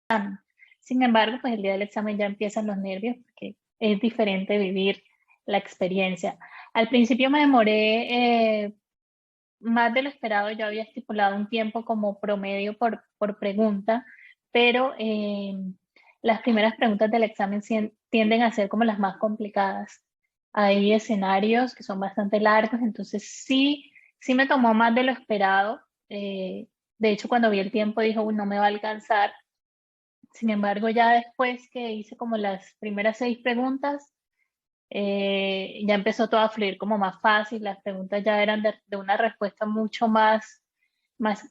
examen. Sin embargo, pues el día del examen ya empiezan los nervios porque es diferente vivir la experiencia. Al principio me demoré más de lo esperado, yo había estipulado un tiempo como promedio por pregunta, pero las primeras preguntas del examen tienden a ser como las más complicadas. Hay escenarios que son bastante largos, entonces sí me tomó más de lo esperado. De hecho, cuando vi el tiempo dije, "Uy, no me va a alcanzar". Sin embargo, ya después que hice como las primeras 6 preguntas, ya empezó todo a fluir como más fácil, las preguntas ya eran de una respuesta mucho más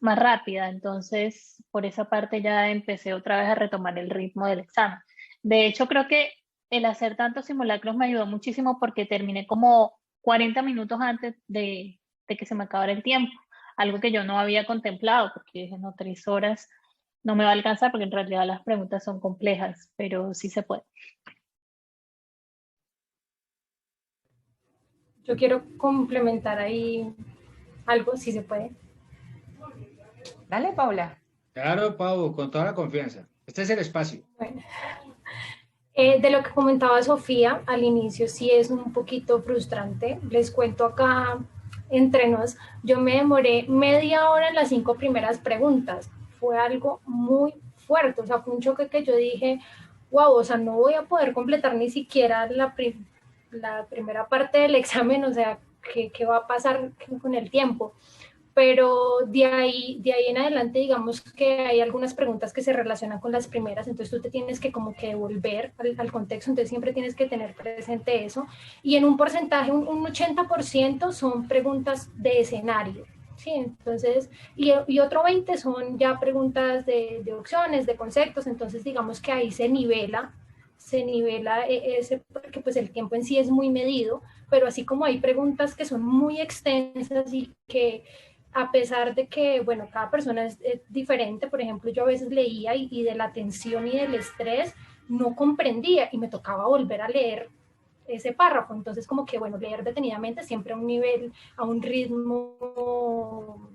rápida, entonces por esa parte ya empecé otra vez a retomar el ritmo del examen. De hecho, creo que el hacer tantos simulacros me ayudó muchísimo porque terminé como 40 minutos antes de que se me acabara el tiempo, algo que yo no había contemplado, porque dije, no, 3 horas no me va a alcanzar porque en realidad las preguntas son complejas, pero sí se puede. Yo quiero complementar ahí algo, si se puede. Dale, Paula. Claro, Pau, con toda la confianza. Este es el espacio. Bueno, de lo que comentaba Sofía al inicio, sí es un poquito frustrante. Les cuento acá entre nos, yo me demoré media hora en las 5 primeras preguntas. Fue algo muy fuerte, o sea, fue un choque que yo dije, wow, o sea, no voy a poder completar ni siquiera la primera parte del examen, o sea, ¿qué va a pasar con el tiempo? Pero de ahí en adelante, digamos que hay algunas preguntas que se relacionan con las primeras, entonces tú te tienes que como que devolver al contexto, entonces siempre tienes que tener presente eso, y en un porcentaje, un 80% son preguntas de escenario, ¿sí? Entonces, y otro 20 son ya preguntas de opciones, de conceptos, entonces digamos que ahí se nivela ese, porque pues el tiempo en sí es muy medido, pero así como hay preguntas que son muy extensas y que a pesar de que, bueno, cada persona es diferente, por ejemplo, yo a veces leía y de la tensión y del estrés no comprendía y me tocaba volver a leer ese párrafo, entonces como que, bueno, leer detenidamente siempre a un nivel, a un ritmo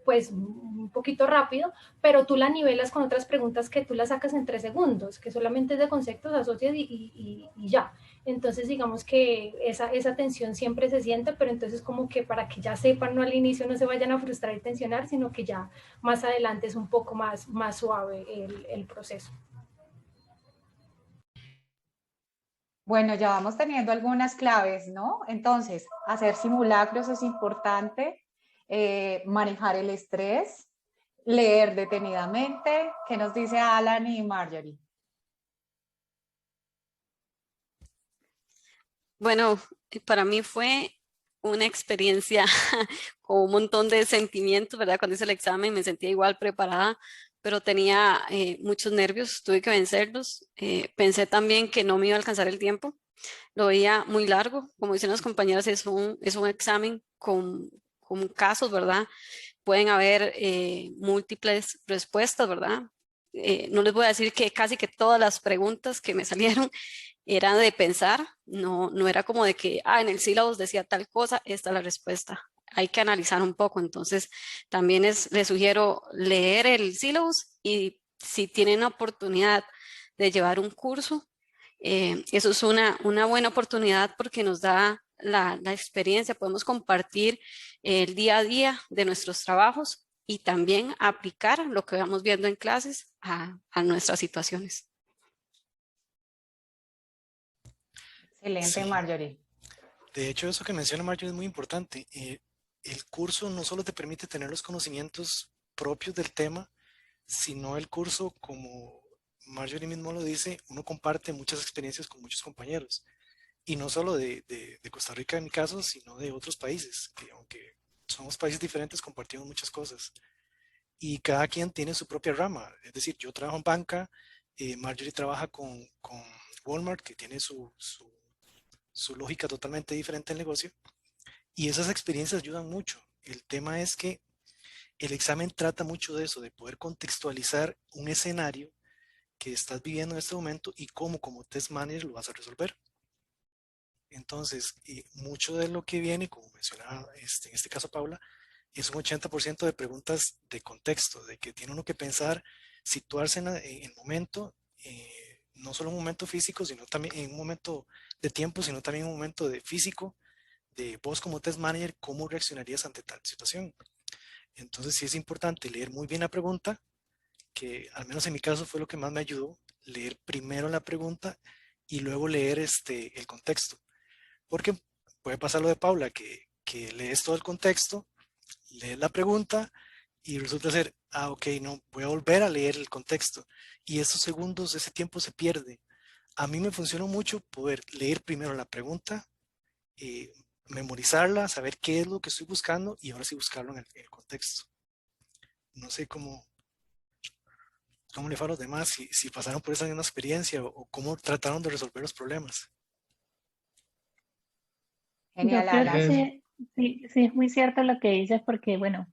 pues un poquito rápido, pero tú la nivelas con otras preguntas que tú las sacas en 3 segundos, que solamente es de conceptos, asocias y ya. Entonces, digamos que esa tensión siempre se siente, pero entonces como que para que ya sepan, no al inicio no se vayan a frustrar y tensionar, sino que ya más adelante es un poco más suave el proceso. Bueno, ya vamos teniendo algunas claves, ¿no? Entonces, hacer simulacros es importante, manejar el estrés, leer detenidamente. ¿Qué nos dice Alan y Marjorie? Bueno, para mí fue una experiencia con un montón de sentimientos, ¿verdad? Cuando hice el examen me sentía igual preparada, pero tenía muchos nervios, tuve que vencerlos. Pensé también que no me iba a alcanzar el tiempo, lo veía muy largo, como dicen las compañeras, es un examen con casos, ¿verdad? Pueden haber múltiples respuestas, ¿verdad? No les voy a decir que casi que todas las preguntas que me salieron era de pensar, no era como de que, en el sílabus decía tal cosa, esta es la respuesta. Hay que analizar un poco, entonces también les sugiero leer el sílabus y si tienen la oportunidad de llevar un curso, eso es una buena oportunidad porque nos da la experiencia, podemos compartir el día a día de nuestros trabajos y también aplicar lo que vamos viendo en clases a nuestras situaciones. Excelente, Sí, Marjorie. de hecho eso que menciona Mario es muy importante. El curso no solo te permite tener los conocimientos propios del tema, sino el curso, como Marjorie mismo lo dice, uno comparte muchas experiencias con muchos compañeros. Y no solo de Costa Rica en mi caso, sino de otros países, que aunque somos países diferentes, compartimos muchas cosas. Y cada quien tiene su propia rama. Es decir, yo trabajo en banca, Marjorie trabaja con Walmart, que tiene su lógica totalmente diferente del negocio. Y esas experiencias ayudan mucho. El tema es que el examen trata mucho de eso, de poder contextualizar un escenario que estás viviendo en este momento y cómo como test manager lo vas a resolver. Entonces, mucho de lo que viene, como mencionaba en este caso Paula, es un 80% de preguntas de contexto, de que tiene uno que pensar situarse en el momento, no solo un momento físico, sino también en un momento de tiempo, sino también un momento de físico, de vos como test manager, cómo reaccionarías ante tal situación. Entonces sí es importante leer muy bien la pregunta, que al menos en mi caso fue lo que más me ayudó, leer primero la pregunta y luego leer el contexto. Porque puede pasar lo de Paula, que lees todo el contexto, lees la pregunta y resulta ser, ok, no, voy a volver a leer el contexto. Y esos segundos, ese tiempo se pierde. A mí me funcionó mucho poder leer primero la pregunta, memorizarla, saber qué es lo que estoy buscando y ahora sí buscarlo en el contexto. No sé cómo le fue a los demás, si pasaron por esa misma experiencia o cómo trataron de resolver los problemas. Genial, Yo creo que Alan. sí, sí es muy cierto lo que dices porque, bueno,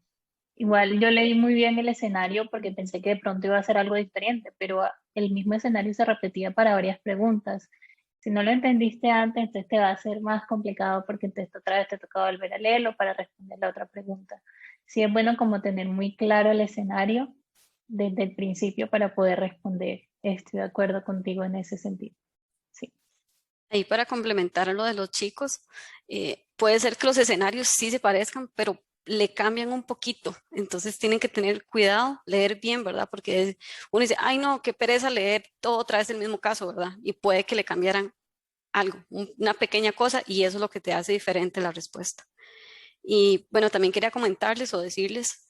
igual yo leí muy bien el escenario porque pensé que de pronto iba a ser algo diferente, pero el mismo escenario se repetía para varias preguntas. Si no lo entendiste antes, entonces te va a ser más complicado porque entonces otra vez te toca volver a leerlo para responder la otra pregunta. Sí es bueno como tener muy claro el escenario desde el principio para poder responder. Estoy de acuerdo contigo en ese sentido. Sí. Ahí para complementar a lo de los chicos, puede ser que los escenarios sí se parezcan, pero le cambian un poquito. Entonces tienen que tener cuidado, leer bien, ¿verdad? Porque uno dice, ay no, qué pereza leer todo otra vez el mismo caso, ¿verdad? Y puede que le cambiaran algo, una pequeña cosa, y eso es lo que te hace diferente la respuesta. Y bueno, también quería comentarles o decirles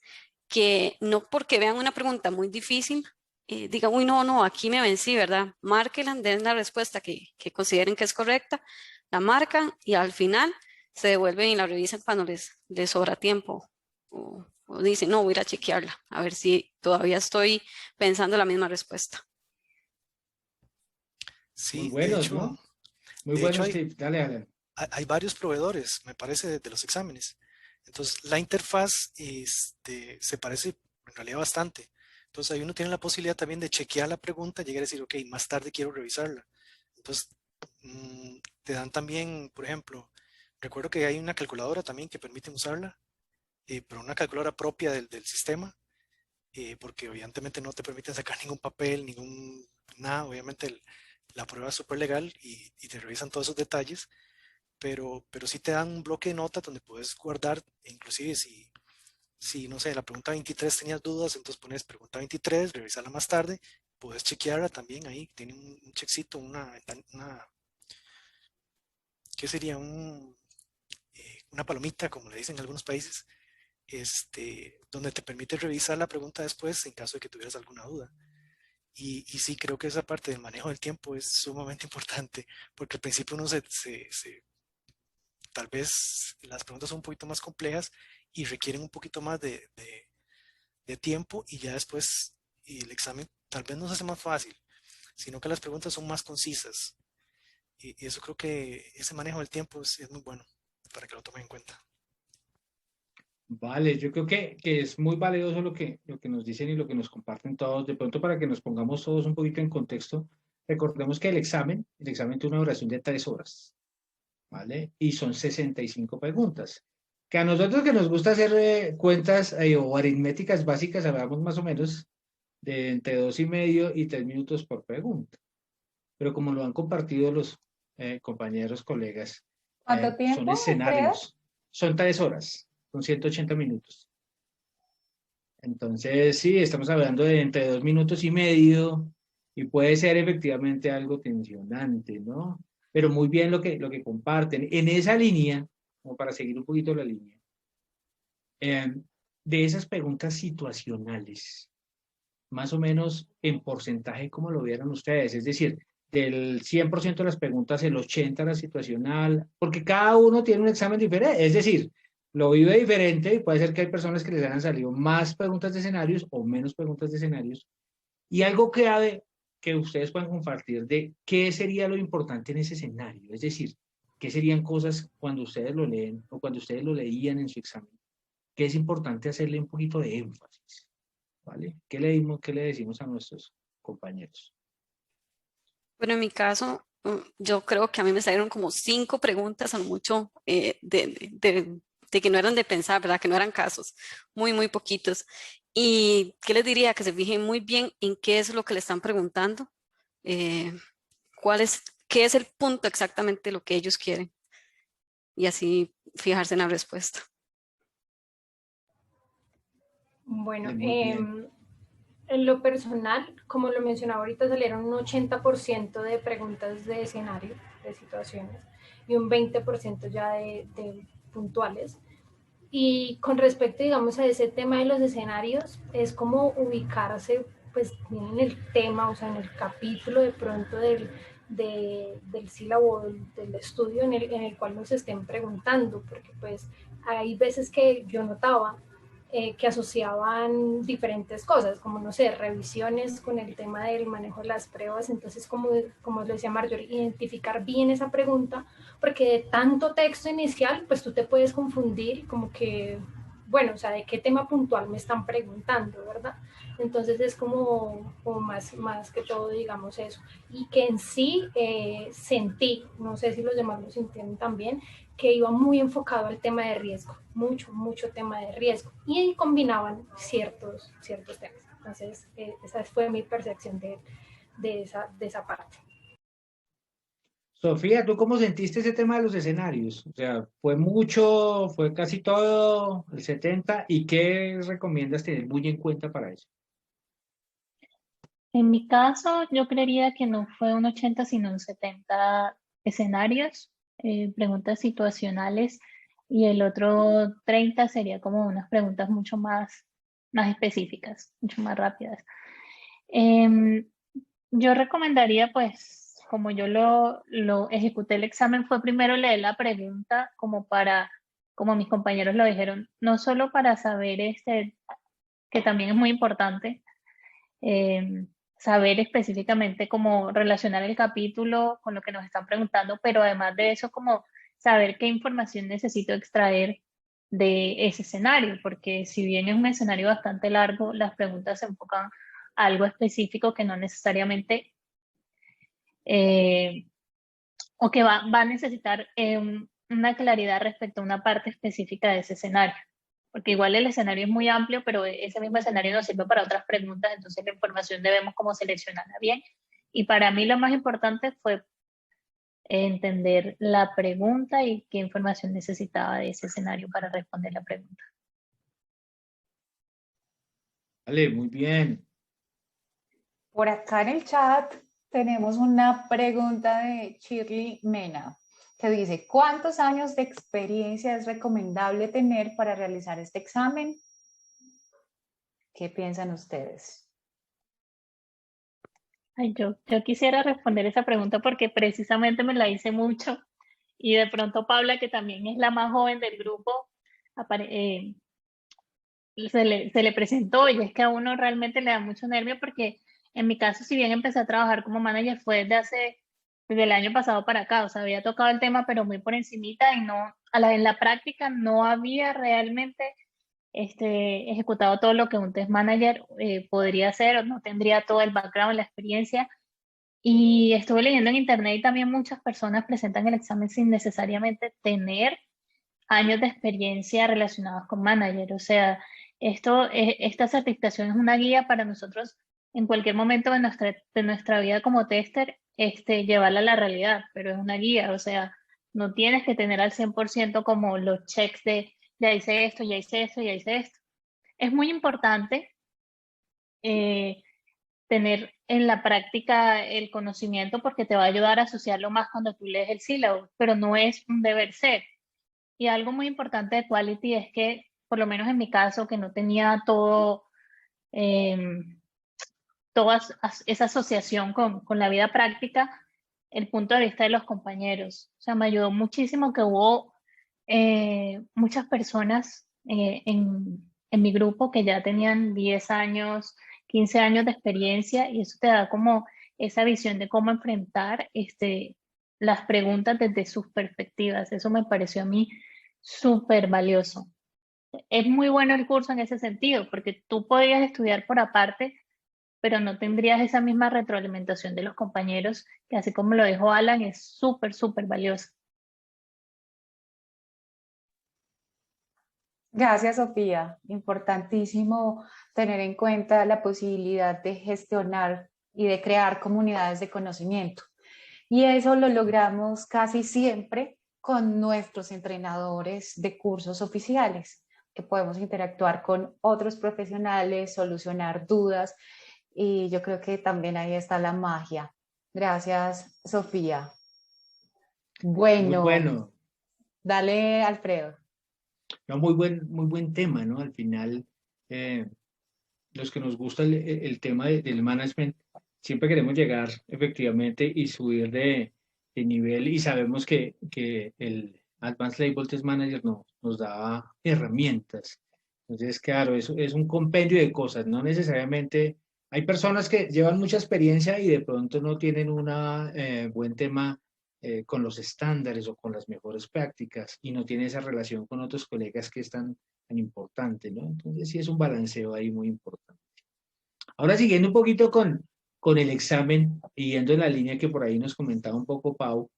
que no porque vean una pregunta muy difícil, digan, uy, no, aquí me vencí, ¿verdad? Márquenla, den la respuesta que consideren que es correcta, la marcan y al final se devuelven y la revisan cuando les sobra tiempo. O dicen, no, voy a ir a chequearla, a ver si todavía estoy pensando la misma respuesta. Sí, Muy buenos, ¿no? Muy de hecho buenos tips. Dale, Alan. hay varios proveedores, me parece, de los exámenes. Entonces, la interfaz se parece en realidad bastante. Entonces, ahí uno tiene la posibilidad también de chequear la pregunta, llegar a decir, ok, más tarde quiero revisarla. Entonces, te dan también, por ejemplo, recuerdo que hay una calculadora también que permite usarla, pero una calculadora propia del sistema, porque evidentemente no te permiten sacar ningún papel, nada. Obviamente la prueba es súper legal y te revisan todos esos detalles, pero sí te dan un bloque de notas donde puedes guardar, inclusive si no sé, la pregunta 23 tenías dudas, entonces pones pregunta 23, revisarla más tarde, puedes chequearla también ahí, tiene un checkcito, ¿qué sería? Una palomita, como le dicen en algunos países, donde te permite revisar la pregunta después en caso de que tuvieras alguna duda. Y sí, creo que esa parte del manejo del tiempo es sumamente importante, porque al principio uno tal vez las preguntas son un poquito más complejas y requieren un poquito más de tiempo y ya después el examen tal vez no se hace más fácil, sino que las preguntas son más concisas. Y eso creo que ese manejo del tiempo es muy bueno para que lo tomen en cuenta. Vale, yo creo que es muy valioso lo que nos dicen y lo que nos comparten todos. De pronto, para que nos pongamos todos un poquito en contexto, recordemos que el examen tiene una duración de 3 horas, ¿vale? Y son 65 preguntas. Que a nosotros que nos gusta hacer cuentas o aritméticas básicas, hablamos más o menos de entre 2,5 y 3 minutos por pregunta. Pero como lo han compartido los compañeros, colegas, ¿Cuánto son tiempo, Alfredo? escenarios. Son 3 horas, son 180 minutos. Entonces, sí, estamos hablando de entre 2,5 minutos y puede ser efectivamente algo tensionante, ¿no? Pero muy bien lo que comparten. En esa línea, como para seguir un poquito la línea, de esas preguntas situacionales, más o menos en porcentaje, ¿cómo lo vieron ustedes? Es decir, del 100% de las preguntas, el 80% era situacional, porque cada uno tiene un examen diferente, es decir, lo vive diferente y puede ser que hay personas que les hayan salido más preguntas de escenarios o menos preguntas de escenarios. Y algo clave que ustedes puedan compartir de qué sería lo importante en ese escenario, es decir, qué serían cosas cuando ustedes lo leen o cuando ustedes lo leían en su examen, que es importante hacerle un poquito de énfasis. ¿Vale? ¿Qué le decimos a nuestros compañeros? Bueno, en mi caso, yo creo que a mí me salieron como 5 preguntas a lo mucho de que no eran de pensar, ¿verdad? Que no eran casos, muy poquitos. ¿Y qué les diría? Que se fijen muy bien en qué es lo que le están preguntando, qué es el punto exactamente de lo que ellos quieren y así fijarse en la respuesta. Bueno, Muy bien. en lo personal, como lo mencionaba ahorita, salieron un 80% de preguntas de escenario, de situaciones, y un 20% ya de puntuales. Y con respecto, digamos, a ese tema de los escenarios, es como ubicarse, pues, bien en el tema, o sea, en el capítulo de pronto del sílabo, del estudio en el cual nos estén preguntando, porque pues hay veces que yo notaba que asociaban diferentes cosas, como, no sé, revisiones con el tema del manejo de las pruebas. Entonces, como lo decía Marjorie, identificar bien esa pregunta, porque de tanto texto inicial, pues tú te puedes confundir como que, bueno, o sea, de qué tema puntual me están preguntando, ¿verdad? Entonces es como más que todo, digamos, eso. Y que en sí sentí, no sé si los demás lo sintieron también, que iba muy enfocado al tema de riesgo, mucho tema de riesgo, y combinaban ciertos temas. Entonces, esa fue mi percepción de esa parte. Sofía, ¿tú cómo sentiste ese tema de los escenarios? O sea, ¿fue mucho, fue casi todo, el 70? ¿Y qué recomiendas tener muy en cuenta para eso? En mi caso, yo creería que no fue un 80, sino un 70 escenarios, preguntas situacionales, y el otro 30 sería como unas preguntas mucho más específicas, mucho más rápidas. Em, yo recomendaría, pues, como yo lo ejecuté el examen, fue primero leer la pregunta como mis compañeros lo dijeron, no solo para saber que también es muy importante, eh, saber específicamente cómo relacionar el capítulo con lo que nos están preguntando, pero además de eso, como saber qué información necesito extraer de ese escenario, porque si bien es un escenario bastante largo, las preguntas se enfocan a algo específico que no necesariamente, eh, o que va a necesitar una claridad respecto a una parte específica de ese escenario. Porque igual el escenario es muy amplio, pero ese mismo escenario nos sirve para otras preguntas, entonces la información debemos como seleccionarla bien. Y para mí lo más importante fue entender la pregunta y qué información necesitaba de ese escenario para responder la pregunta. Vale, muy bien. Por acá en el chat tenemos una pregunta de Shirley Mena que dice, ¿cuántos años de experiencia es recomendable tener para realizar este examen? ¿Qué piensan ustedes? Ay, yo quisiera responder esa pregunta porque precisamente me la hice mucho y de pronto Paula, que también es la más joven del grupo, se le presentó, y es que a uno realmente le da mucho nervio porque en mi caso, si bien empecé a trabajar como manager, fue desde el año pasado para acá, o sea, había tocado el tema pero muy por encimita y no, en la práctica no había realmente ejecutado todo lo que un test manager podría hacer, o no tendría todo el background, la experiencia. Y estuve leyendo en internet y también muchas personas presentan el examen sin necesariamente tener años de experiencia relacionados con manager. O sea, esta certificación es una guía para nosotros en cualquier momento de nuestra vida como tester, llevarla a la realidad, pero es una guía. O sea, no tienes que tener al 100% como los checks de ya hice esto, ya hice esto, ya hice esto. Es muy importante eh, tener en la práctica el conocimiento porque te va a ayudar a asociarlo más cuando tú lees el sílabo, pero no es un deber ser. Y algo muy importante de Quality es que, por lo menos en mi caso, que no tenía eh, toda esa asociación con la vida práctica, el punto de vista de los compañeros. O sea, me ayudó muchísimo que hubo muchas personas en mi grupo que ya tenían 10 años, 15 años de experiencia, y eso te da como esa visión de cómo enfrentar las preguntas desde sus perspectivas. Eso me pareció a mí súper valioso. Es muy bueno el curso en ese sentido, porque tú podías estudiar por aparte, pero no tendrías esa misma retroalimentación de los compañeros, que así como lo dijo Alan, es súper valiosa. Gracias, Sofía. Importantísimo tener en cuenta la posibilidad de gestionar y de crear comunidades de conocimiento. Y eso lo logramos casi siempre con nuestros entrenadores de cursos oficiales, que podemos interactuar con otros profesionales, solucionar dudas, y yo creo que también ahí está la magia. Gracias, Sofía. Muy Bueno, bueno. dale, Alfredo. No, muy buen tema, ¿no? Al final, los que nos gusta el tema del management, siempre queremos llegar efectivamente y subir de nivel y sabemos que el Advanced Label Test Manager nos da herramientas. Entonces, claro, eso es un compendio de cosas, no necesariamente. Hay personas que llevan mucha experiencia y de pronto no tienen un buen tema con los estándares o con las mejores prácticas y no tienen esa relación con otros colegas que están tan importante, ¿no? Entonces sí es un balanceo ahí muy importante. Ahora siguiendo un poquito con el examen y yendo en la línea que por ahí nos comentaba un poco Pau,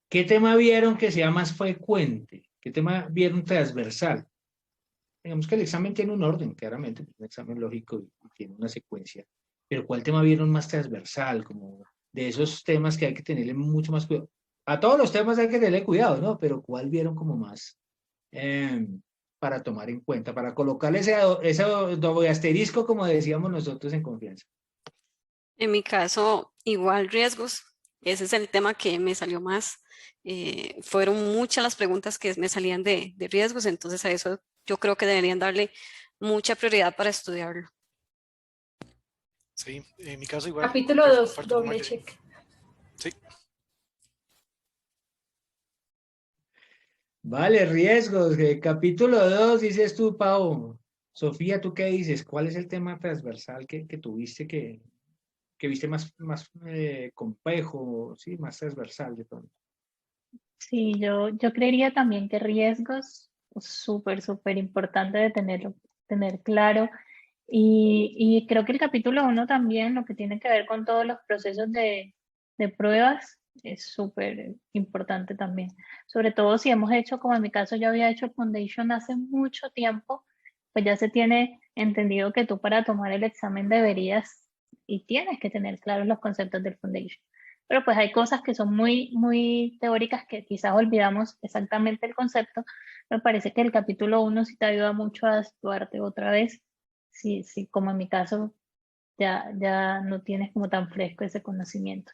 ¿qué tema vieron que sea más frecuente? ¿Qué tema vieron transversal? Digamos que el examen tiene un orden, claramente, un examen lógico y tiene una secuencia, pero ¿cuál tema vieron más transversal? Como de esos temas que hay que tenerle mucho más cuidado. A todos los temas hay que tenerle cuidado, ¿no? Pero ¿cuál vieron como más eh, para tomar en cuenta, para colocarle ese doble asterisco, como decíamos nosotros en confianza? En mi caso, igual riesgos. Ese es el tema que me salió más. Fueron muchas las preguntas que me salían de riesgos, entonces a eso yo creo que deberían darle mucha prioridad para estudiarlo. Sí, en mi caso igual, Capítulo 2, comparto con doble Marjorie. check. Sí, Vale, riesgos. Capítulo 2 dices tú, Pau. Sofía, ¿tú qué dices? ¿Cuál es el tema transversal que tuviste que viste más complejo, sí, más transversal de pronto? Sí, yo creería también que riesgos, súper importante de tener claro. Y creo que el capítulo 1 también, lo que tiene que ver con todos los procesos de pruebas, es súper importante también. Sobre todo si hemos hecho, como en mi caso yo había hecho Foundation hace mucho tiempo, pues ya se tiene entendido que tú para tomar el examen deberías y tienes que tener claros los conceptos del Foundation. Pero pues hay cosas que son muy teóricas que quizás olvidamos exactamente el concepto. Me parece que el capítulo 1 sí te ayuda mucho a situarte otra vez. Sí, sí, como en mi caso, ya no tienes como tan fresco ese conocimiento.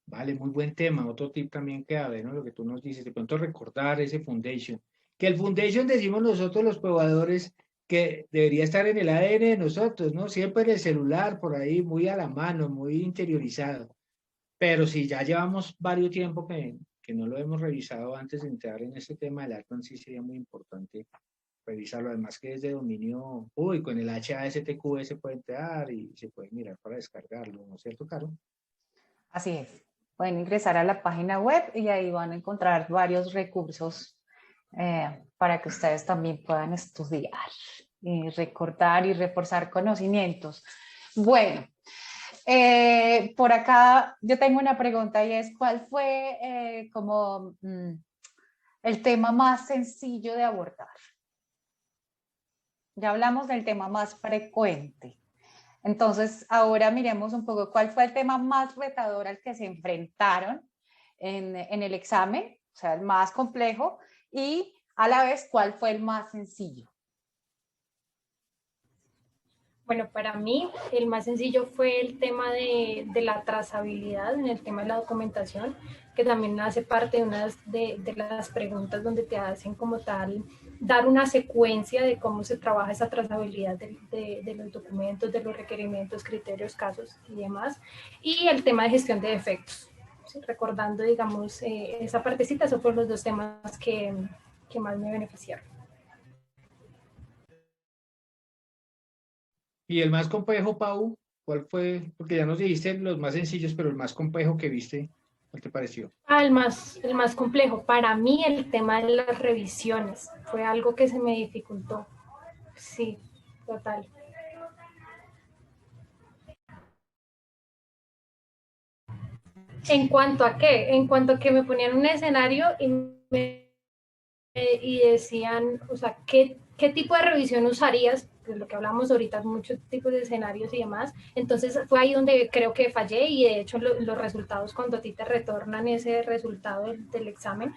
Vale, muy buen tema. Otro tip también que ver, ¿no? Lo que tú nos dices, de pronto recordar ese foundation. Que el foundation decimos nosotros los probadores que debería estar en el ADN de nosotros, ¿no? Siempre en el celular, por ahí, muy a la mano, muy interiorizado. Pero si ya llevamos varios tiempo que no lo hemos revisado antes de entrar en este tema del Atman, sí sería muy importante revisarlo. Además que es de dominio público, en el HASTQ se puede entrar y se puede mirar para descargarlo, ¿no es cierto, Caro? Así es. Pueden ingresar a la página web y ahí van a encontrar varios recursos para que ustedes también puedan estudiar y recordar y reforzar conocimientos. Bueno, por acá yo tengo una pregunta y es, ¿cuál fue el tema más sencillo de abordar? Ya hablamos del tema más frecuente. Entonces, ahora miremos un poco cuál fue el tema más retador al que se enfrentaron en el examen, o sea, el más complejo, y a la vez cuál fue el más sencillo. Bueno, para mí el más sencillo fue el tema de la trazabilidad, en el tema de la documentación, que también hace parte de una de las preguntas donde te hacen como tal dar una secuencia de cómo se trabaja esa trazabilidad de los documentos, de los requerimientos, criterios, casos y demás. Y el tema de gestión de defectos. ¿Sí? Recordando, digamos, esa partecita, esos fueron los dos temas que más me beneficiaron. Y el más complejo, Pau, ¿cuál fue? Porque ya nos dijiste los más sencillos, pero el más complejo que viste, ¿cuál te pareció? El más complejo. Para mí el tema de las revisiones fue algo que se me dificultó. Sí, total. ¿En cuanto a qué? En cuanto a que me ponían un escenario y decían, o sea, ¿qué tipo de revisión usarías? Pues lo que hablamos ahorita, muchos tipos de escenarios y demás. Entonces fue ahí donde creo que fallé y de hecho los resultados, cuando a ti te retornan ese resultado del examen,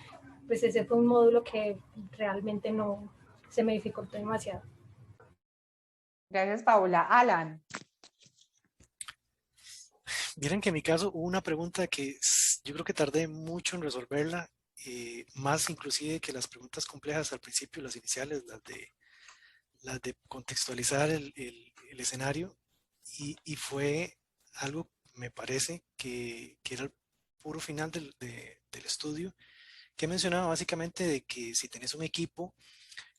pues ese fue un módulo que realmente no se me dificultó demasiado. Gracias, Paula. Alan. Miren que en mi caso hubo una pregunta que yo creo que tardé mucho en resolverla, más inclusive que las preguntas complejas al principio, las iniciales, las de contextualizar el escenario, y fue algo, me parece, que era el puro final del estudio, que mencionaba básicamente de que si tenés un equipo,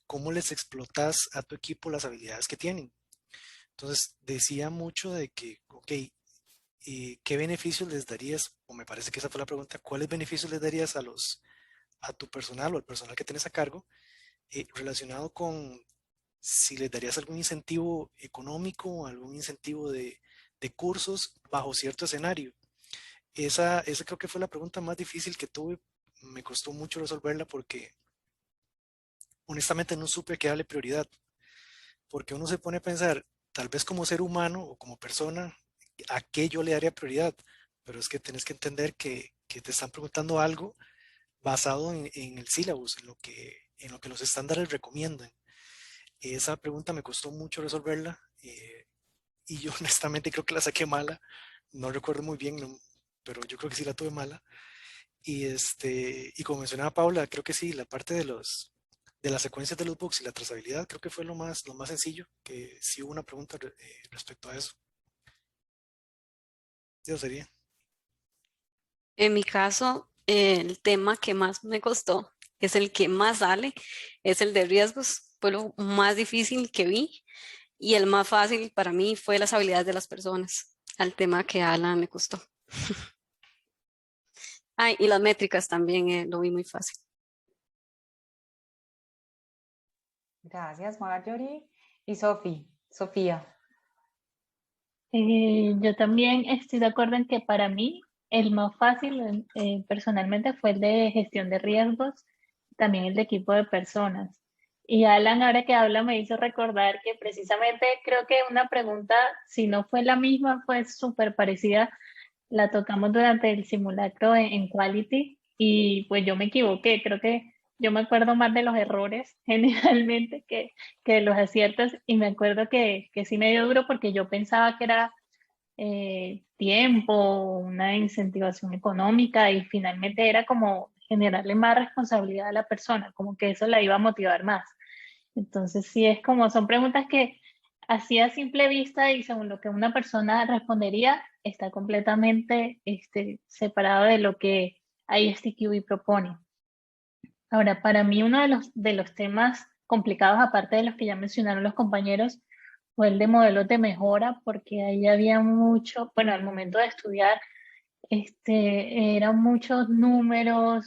¿cómo les explotas a tu equipo las habilidades que tienen? Entonces decía mucho de que, ok, ¿qué beneficios les darías? O me parece que esa fue la pregunta, ¿cuáles beneficios les darías a tu personal o al personal que tienes a cargo relacionado con si les darías algún incentivo económico, algún incentivo de cursos bajo cierto escenario? Esa creo que fue la pregunta más difícil que tuve. Me costó mucho resolverla porque honestamente no supe a qué darle prioridad. Porque uno se pone a pensar, tal vez como ser humano o como persona, ¿a qué yo le daría prioridad? Pero es que tenés que entender que te están preguntando algo basado en el sílabus, en lo que los estándares recomiendan. Esa pregunta me costó mucho resolverla y yo honestamente creo que la saqué mala. No recuerdo muy bien, pero yo creo que sí la tuve mala. Y como mencionaba Paula, creo que sí, la parte de las secuencias de los bugs y la trazabilidad, creo que fue lo más sencillo, que sí hubo una pregunta respecto a eso. Eso sería. En mi caso, el tema que más me costó, es el que más sale, es el de riesgos. Fue lo más difícil que vi y el más fácil para mí fue las habilidades de las personas, al tema que a Alan le costó. Ay, y las métricas también lo vi muy fácil. Gracias, Marjorie. Y Sofía. Yo también estoy de acuerdo en que para mí el más fácil personalmente fue el de gestión de riesgos, también el de equipo de personas. Y Alan, ahora que habla, me hizo recordar que precisamente creo que una pregunta, si no fue la misma, fue súper parecida, la tocamos durante el simulacro en Quality y pues yo me equivoqué, creo que yo me acuerdo más de los errores generalmente que de los aciertos y me acuerdo que sí me dio duro porque yo pensaba que era tiempo, una incentivación económica y finalmente era como generarle más responsabilidad a la persona, como que eso la iba a motivar más. Entonces sí es como, son preguntas que así a simple vista y según lo que una persona respondería, está completamente separado de lo que ISTQB propone. Ahora, para mí uno de los temas complicados, aparte de los que ya mencionaron los compañeros, fue el de modelos de mejora, porque ahí había mucho, bueno, al momento de estudiar, eran muchos números,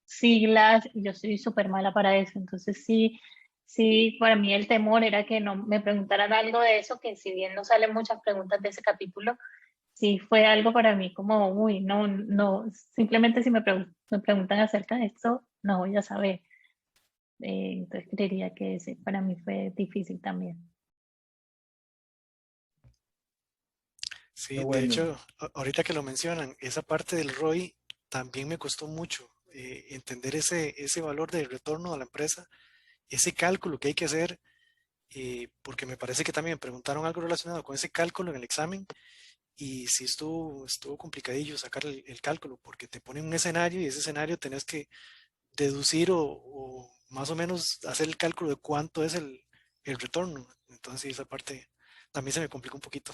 siglas, y yo soy súper mala para eso, entonces sí, sí, para mí el temor era que no me preguntaran algo de eso, que si bien no salen muchas preguntas de ese capítulo, sí fue algo para mí como, uy, no, no, simplemente si me preguntan acerca de esto, no voy a saber. Entonces creería que ese para mí fue difícil también. Sí, Qué de bueno. hecho, ahorita que lo mencionan, esa parte del ROI también me costó mucho entender ese valor de retorno a la empresa, ese cálculo que hay que hacer, porque me parece que también me preguntaron algo relacionado con ese cálculo en el examen y sí estuvo complicadillo sacar el cálculo porque te ponen un escenario y ese escenario tenés que deducir o más o menos hacer el cálculo de cuánto es el retorno. Entonces sí, esa parte también se me complicó un poquito.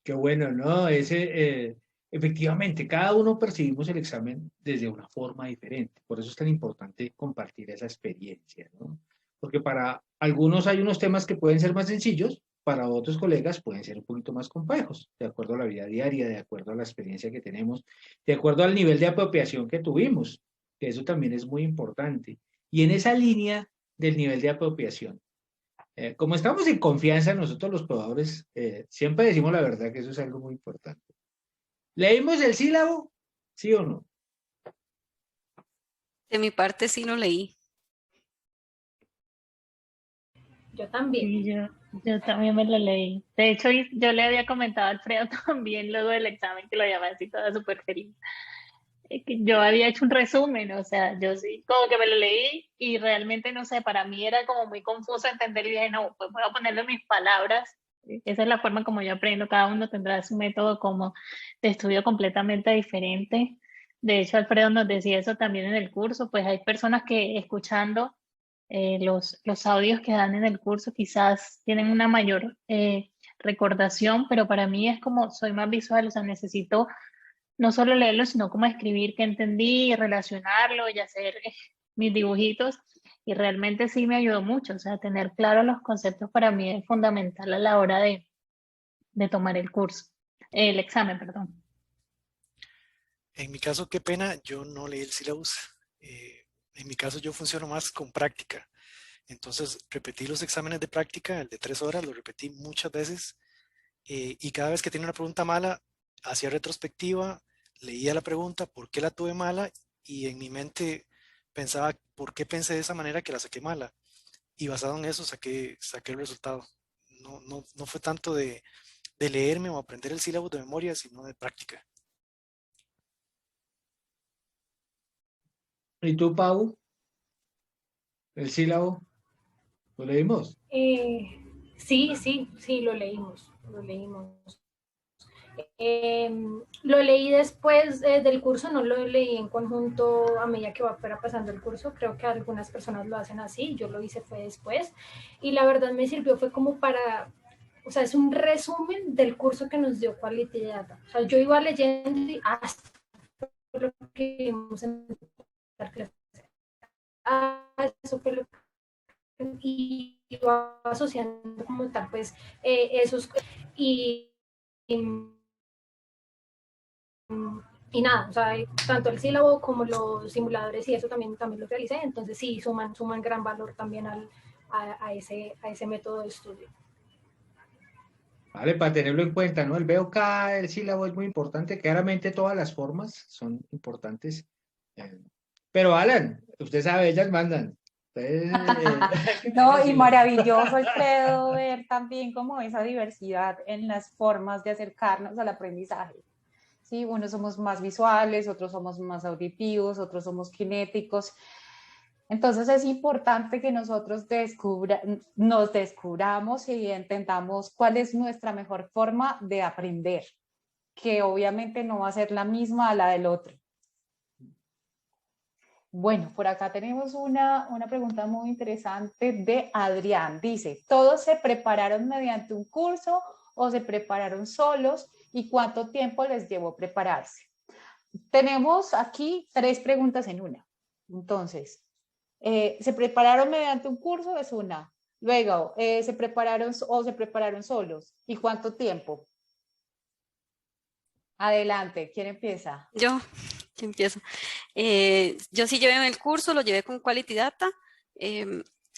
Qué bueno, ¿no? Efectivamente, cada uno percibimos el examen desde una forma diferente. Por eso es tan importante compartir esa experiencia, ¿no? Porque para algunos hay unos temas que pueden ser más sencillos, para otros colegas pueden ser un poquito más complejos, de acuerdo a la vida diaria, de acuerdo a la experiencia que tenemos, de acuerdo al nivel de apropiación que tuvimos, que eso también es muy importante. Y en esa línea del nivel de apropiación, Como estamos en confianza nosotros los probadores, siempre decimos la verdad, que eso es algo muy importante. ¿Leímos el sílabo? ¿Sí o no? De mi parte sí lo leí. Yo también. Sí, yo también me lo leí. De hecho, yo le había comentado a Alfredo también luego del examen que lo llamé así toda súper feliz. Que yo había hecho un resumen, o sea, yo sí, como que me lo leí y realmente, no sé, para mí era como muy confuso entender y dije, no, pues voy a ponerle mis palabras. Esa es la forma como yo aprendo, cada uno tendrá su método como de estudio completamente diferente. De hecho, Alfredo nos decía eso también en el curso, pues hay personas que escuchando los audios que dan en el curso quizás tienen una mayor recordación, pero para mí es como soy más visual, o sea, necesito no solo leerlo, sino como escribir qué entendí y relacionarlo y hacer mis dibujitos. Y realmente sí me ayudó mucho, o sea, tener claro los conceptos para mí es fundamental a la hora de tomar el curso, el examen, perdón. En mi caso, qué pena, yo no leí el syllabus. En mi caso, yo funciono más con práctica. Entonces, repetí los exámenes de práctica, el de 3 horas, lo repetí muchas veces. Y cada vez que tenía una pregunta mala, hacía retrospectiva, leía la pregunta, por qué la tuve mala, y en mi mente pensaba, ¿por qué pensé de esa manera que la saqué mala? Y basado en eso saqué el resultado. No fue tanto de leerme o aprender el sílabo de memoria, sino de práctica. ¿Y tú, Pau? ¿El sílabo? ¿Lo leímos? Sí, lo leímos, lo leímos. Lo leí después del curso, no lo leí en conjunto a medida que fuera pasando el curso, creo que algunas personas lo hacen así, yo lo hice fue después, y la verdad me sirvió, fue como para, o sea, es un resumen del curso que nos dio Quality Data. O sea, yo iba leyendo y hasta lo que vimos en la clase, eso fue lo que, y iba asociando como tal, pues, esos, y, y y nada, o sea, tanto el sílabo como los simuladores y eso también lo realicé, entonces sí, suman gran valor también a ese método de estudio. Vale, para tenerlo en cuenta, ¿no? El VOK, el sílabo es muy importante. Claramente todas las formas son importantes. Pero Alan, usted sabe, ellas mandan. No, y maravilloso, Alfredo, ver también como esa diversidad en las formas de acercarnos al aprendizaje. Sí, unos somos más visuales, otros somos más auditivos, otros somos kinéticos. Entonces es importante que nosotros nos descubramos y entendamos cuál es nuestra mejor forma de aprender, que obviamente no va a ser la misma a la del otro. Bueno, por acá tenemos una pregunta muy interesante de Adrián. Dice, ¿todos se prepararon mediante un curso o se prepararon solos? ¿Y cuánto tiempo les llevó prepararse? Tenemos aquí 3 preguntas en una. Entonces, ¿se prepararon mediante un curso? Es una. Luego, ¿se prepararon solos? ¿Y cuánto tiempo? Adelante, ¿quién empieza? Yo empiezo. Yo sí llevé el curso, lo llevé con Quality Data.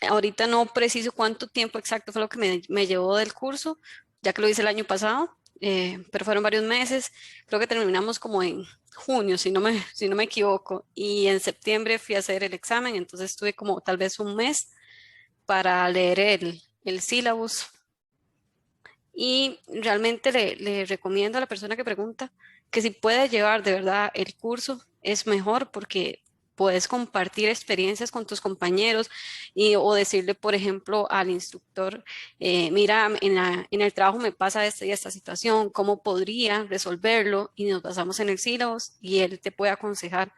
Ahorita no preciso cuánto tiempo exacto fue lo que me llevó del curso, ya que lo hice el año pasado, pero fueron varios meses. Creo que terminamos como en junio, si no me equivoco, y en septiembre fui a hacer el examen, entonces tuve como tal vez un mes para leer el syllabus. Y realmente le recomiendo a la persona que pregunta que si puede llevar de verdad el curso es mejor porque puedes compartir experiencias con tus compañeros o decirle, por ejemplo, al instructor, mira, en el trabajo me pasa esta y esta situación, ¿cómo podría resolverlo? Y nos basamos en el syllabus y él te puede aconsejar.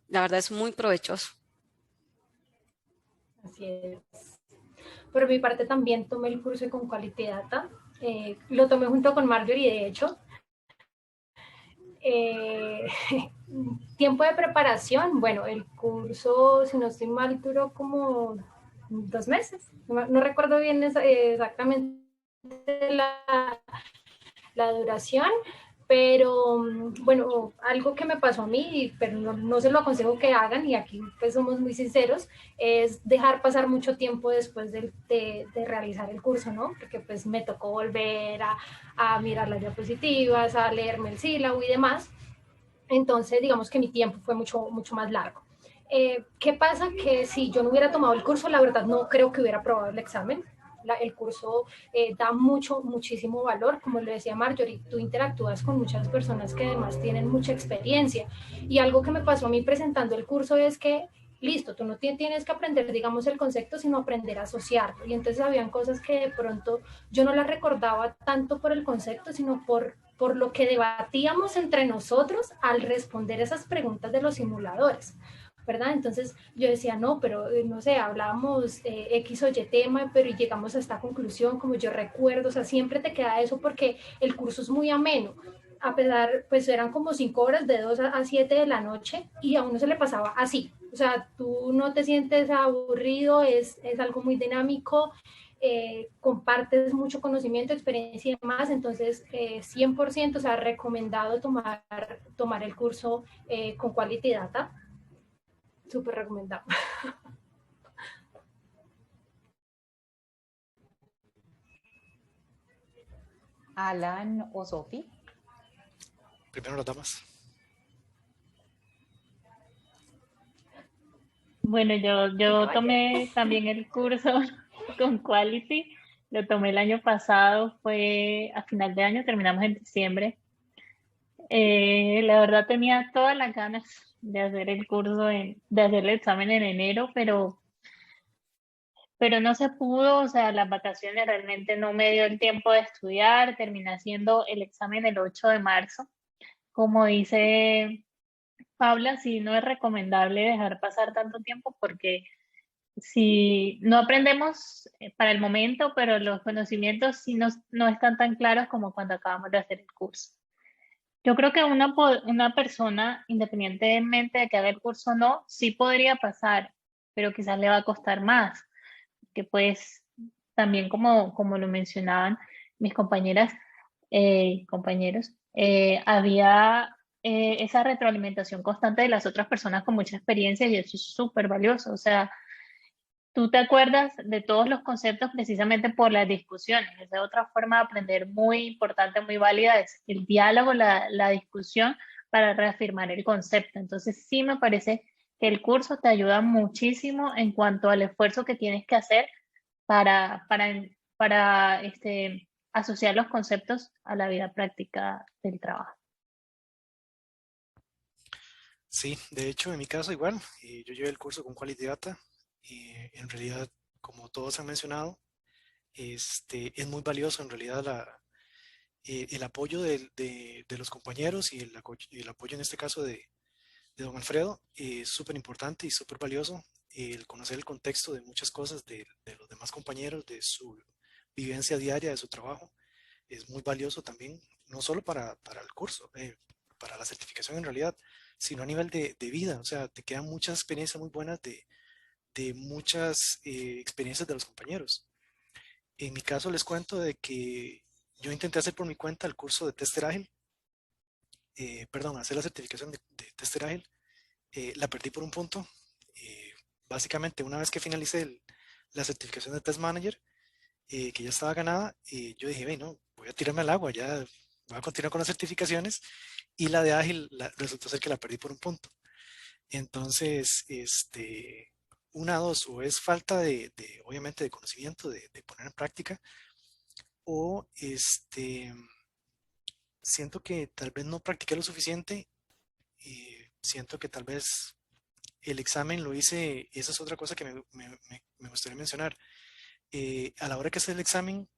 La verdad es muy provechoso. Así es. Por mi parte también tomé el curso con Quality Data. Lo tomé junto con Marjorie, de hecho. Tiempo de preparación, bueno, el curso, si no estoy mal, duró como 2 meses. No recuerdo bien exactamente la duración, Pero bueno, algo que me pasó a mí, pero no se lo aconsejo que hagan, y aquí pues somos muy sinceros, es dejar pasar mucho tiempo después de realizar el curso, ¿no? Porque pues me tocó volver a mirar las diapositivas, a leerme el sílabo y demás. Entonces, digamos que mi tiempo fue mucho más largo. ¿Qué pasa? Que si yo no hubiera tomado el curso, la verdad no creo que hubiera aprobado el examen. El curso da muchísimo valor. Como le decía Marjorie, tú interactúas con muchas personas que además tienen mucha experiencia. Y algo que me pasó a mí presentando el curso es que, listo, tú no tienes que aprender, digamos, el concepto, sino aprender a asociarlo. Y entonces habían cosas que de pronto yo no las recordaba tanto por el concepto, sino por lo que debatíamos entre nosotros al responder esas preguntas de los simuladores, ¿verdad? Entonces yo decía, no, pero no sé, hablábamos X o Y tema, pero llegamos a esta conclusión, como yo recuerdo, o sea, siempre te queda eso porque el curso es muy ameno. A pesar, pues eran como 5 horas de 2 a 7 de la noche y a uno se le pasaba así. O sea, tú no te sientes aburrido, es algo muy dinámico, compartes mucho conocimiento, experiencia y demás, entonces 100%, o sea, recomendado tomar el curso con Quality Data, súper recomendado. Alan o Sofi. Primero las damas. Bueno, yo tomé también el curso con Quality, lo tomé el año pasado, fue a final de año, terminamos en diciembre. La verdad tenía todas las ganas de hacer el curso, de hacer el examen en enero, pero no se pudo, o sea, las vacaciones realmente no me dio el tiempo de estudiar, terminé haciendo el examen el 8 de marzo. Como dice Paula, sí, no es recomendable dejar pasar tanto tiempo porque si no aprendemos para el momento, pero los conocimientos sí no están tan claros como cuando acabamos de hacer el curso. Yo creo que una persona, independientemente de que haga el curso o no, sí podría pasar, pero quizás le va a costar más, que pues también como lo mencionaban mis compañeras, compañeros, había esa retroalimentación constante de las otras personas con mucha experiencia y eso es súper valioso. O sea, tú te acuerdas de todos los conceptos precisamente por las discusiones. Esa es otra forma de aprender muy importante, muy válida, es el diálogo, la discusión para reafirmar el concepto. Entonces, sí me parece que el curso te ayuda muchísimo en cuanto al esfuerzo que tienes que hacer para asociar los conceptos a la vida práctica del trabajo. Sí, de hecho, en mi caso igual, yo llevé el curso con Quality Data y en realidad, como todos han mencionado, es muy valioso en realidad el apoyo de los compañeros y el apoyo en este caso de don Alfredo es súper importante y súper valioso. El conocer el contexto de muchas cosas de los demás compañeros, de su vivencia diaria, de su trabajo, es muy valioso también, no solo para el curso, para la certificación en realidad, sino a nivel de vida. O sea, te quedan muchas experiencias muy buenas de muchas experiencias de los compañeros. En mi caso les cuento de que yo intenté hacer por mi cuenta el curso de tester ágil, perdón, hacer la certificación de tester ágil, la perdí por un punto. Básicamente, una vez que finalicé la certificación de test manager, que ya estaba ganada, yo dije, bueno, voy a tirarme al agua, ya voy a continuar con las certificaciones, y la de ágil resultó ser que la perdí por un punto. Entonces, una, dos, o es falta obviamente, de conocimiento, de poner en práctica, o siento que tal vez no practiqué lo suficiente, siento que tal vez el examen lo hice, esa es otra cosa que me gustaría mencionar. A la hora que haces el examen,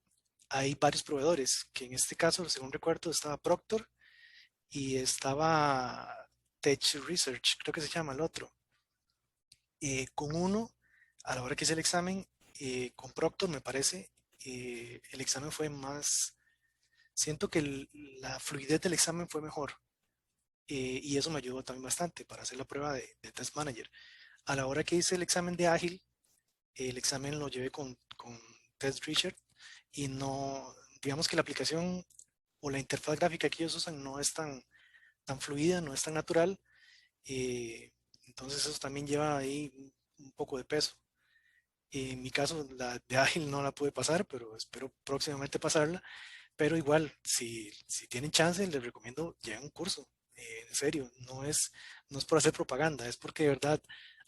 hay varios proveedores, que en este caso, según recuerdo, estaba Proctor y estaba Tech Research, creo que se llama el otro. Con uno, a la hora que hice el examen, con Proctor me parece, el examen fue más, siento que la fluidez del examen fue mejor. Y eso me ayudó también bastante para hacer la prueba de Test Manager. A la hora que hice el examen de Ágil, el examen lo llevé con Test Research y no, digamos que la aplicación o la interfaz gráfica que ellos usan no es tan fluida, no es tan natural. Entonces eso también lleva ahí un poco de peso. En mi caso, la de ágil no la pude pasar, pero espero próximamente pasarla. Pero igual, si tienen chance, les recomiendo lleven un curso. En serio, no es por hacer propaganda, es porque de verdad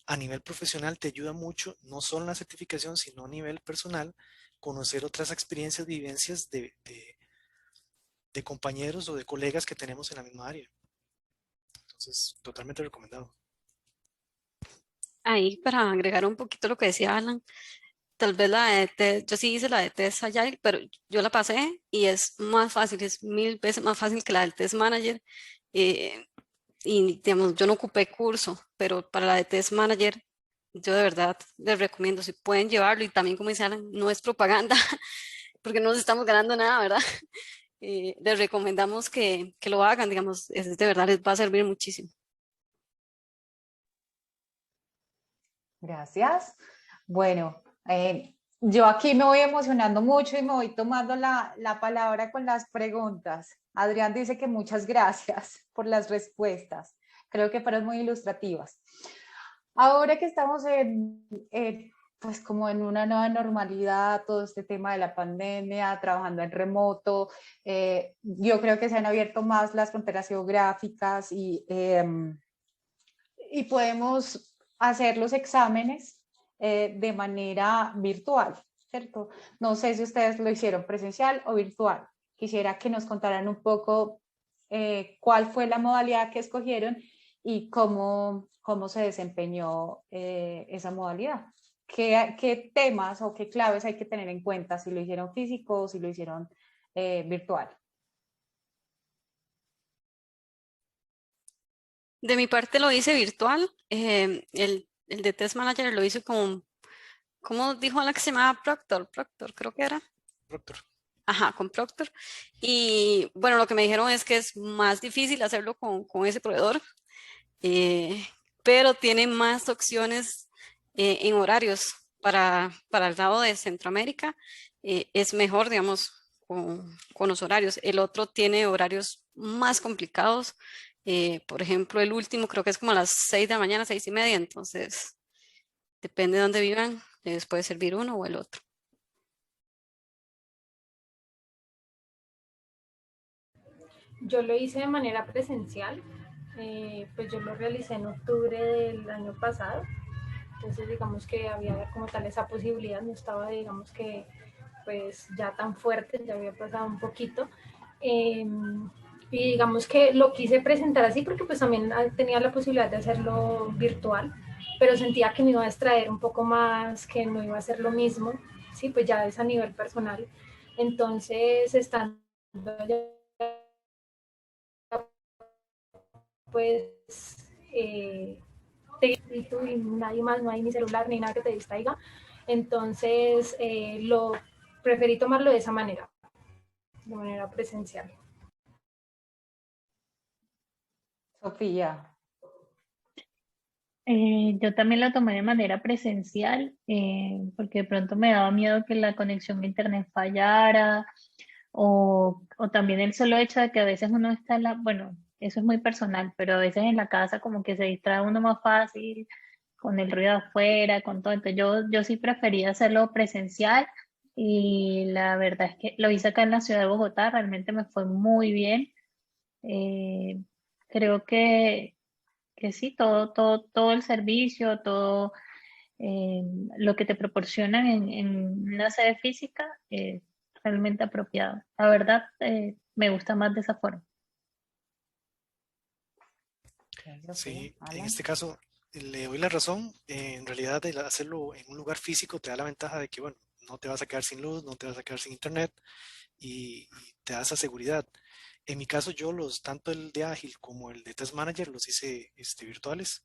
a nivel profesional te ayuda mucho, no solo en la certificación, sino a nivel personal, conocer otras experiencias, vivencias de compañeros o de colegas que tenemos en la misma área. Entonces, totalmente recomendado. Ahí para agregar un poquito lo que decía Alan, tal vez la de test, yo sí hice la de test Agile, pero yo la pasé y es más fácil, es 1000 veces más fácil que la del test manager. eh, y digamos, yo no ocupé curso, pero para la de test manager, yo de verdad les recomiendo, si pueden llevarlo, y también como dice Alan, no es propaganda, porque no nos estamos ganando nada, ¿verdad? Les recomendamos que lo hagan, digamos, de verdad les va a servir muchísimo. Gracias. Bueno, yo aquí me voy emocionando mucho y me voy tomando la palabra con las preguntas. Adrián dice que muchas gracias por las respuestas. Creo que fueron muy ilustrativas. Ahora que estamos pues como en una nueva normalidad, todo este tema de la pandemia, trabajando en remoto, yo creo que se han abierto más las fronteras geográficas y podemos hacer los exámenes de manera virtual, ¿cierto? No sé si ustedes lo hicieron presencial o virtual. Quisiera que nos contaran un poco cuál fue la modalidad que escogieron y cómo se desempeñó esa modalidad. ¿Qué temas o qué claves hay que tener en cuenta si lo hicieron físico o si lo hicieron virtual? De mi parte lo hice virtual, el de Test Manager lo hice con, ¿cómo dijo la que se llamaba? Proctor, creo que era. Proctor. Ajá, con Proctor. Y bueno, lo que me dijeron es que es más difícil hacerlo con ese proveedor, eh, pero tiene más opciones en horarios para el lado de Centroamérica. Es mejor, digamos, con los horarios. El otro tiene horarios más complicados. Por ejemplo, el último creo que es como a las 6 de la mañana, 6:30. Entonces, depende de dónde vivan, les puede servir uno o el otro. Yo lo hice de manera presencial, pues yo lo realicé en octubre del año pasado, entonces digamos que había como tal esa posibilidad, no estaba digamos que pues ya tan fuerte, ya había pasado un poquito. Y digamos que lo quise presentar así porque pues también tenía la posibilidad de hacerlo virtual, pero sentía que me iba a extraer un poco más, que no iba a ser lo mismo, sí, pues ya es a nivel personal. Entonces, estando ya pues y tú y nadie más, no hay ni celular ni nada que te distraiga. Entonces, lo preferí tomarlo de esa manera, de manera presencial. Sofía. Yo también la tomé de manera presencial porque de pronto me daba miedo que la conexión a internet fallara o también el solo hecho de que a veces uno está en bueno, eso es muy personal, pero a veces en la casa como que se distrae uno más fácil con el ruido afuera, con todo. Entonces yo sí prefería hacerlo presencial y la verdad es que lo hice acá en la ciudad de Bogotá, realmente me fue muy bien. Eh, Creo que sí, todo el servicio, todo eh, lo que te proporcionan en una sede física es realmente apropiado. La verdad, me gusta más de esa forma. Sí, en este caso le doy la razón. En realidad, el hacerlo en un lugar físico te da la ventaja de que, bueno, no te vas a quedar sin luz, no te vas a quedar sin internet y te da esa seguridad. En mi caso, yo tanto el de Ágil como el de Test Manager los hice virtuales.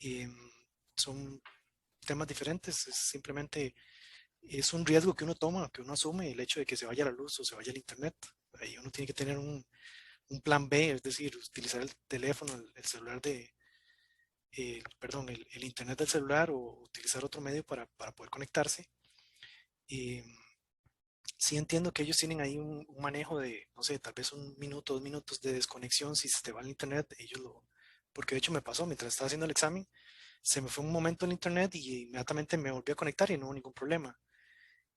Em, Son temas diferentes, simplemente es un riesgo que uno toma, que uno asume, el hecho de que se vaya la luz o se vaya el internet. Ahí uno tiene que tener un plan B, es decir, utilizar el teléfono, el celular perdón, el internet del celular o utilizar otro medio para poder conectarse. Sí entiendo que ellos tienen ahí un manejo de, no sé, tal vez 1 minuto, 2 minutos de desconexión si se te va el internet, porque de hecho me pasó mientras estaba haciendo el examen, se me fue un momento el internet y inmediatamente me volví a conectar y no hubo ningún problema.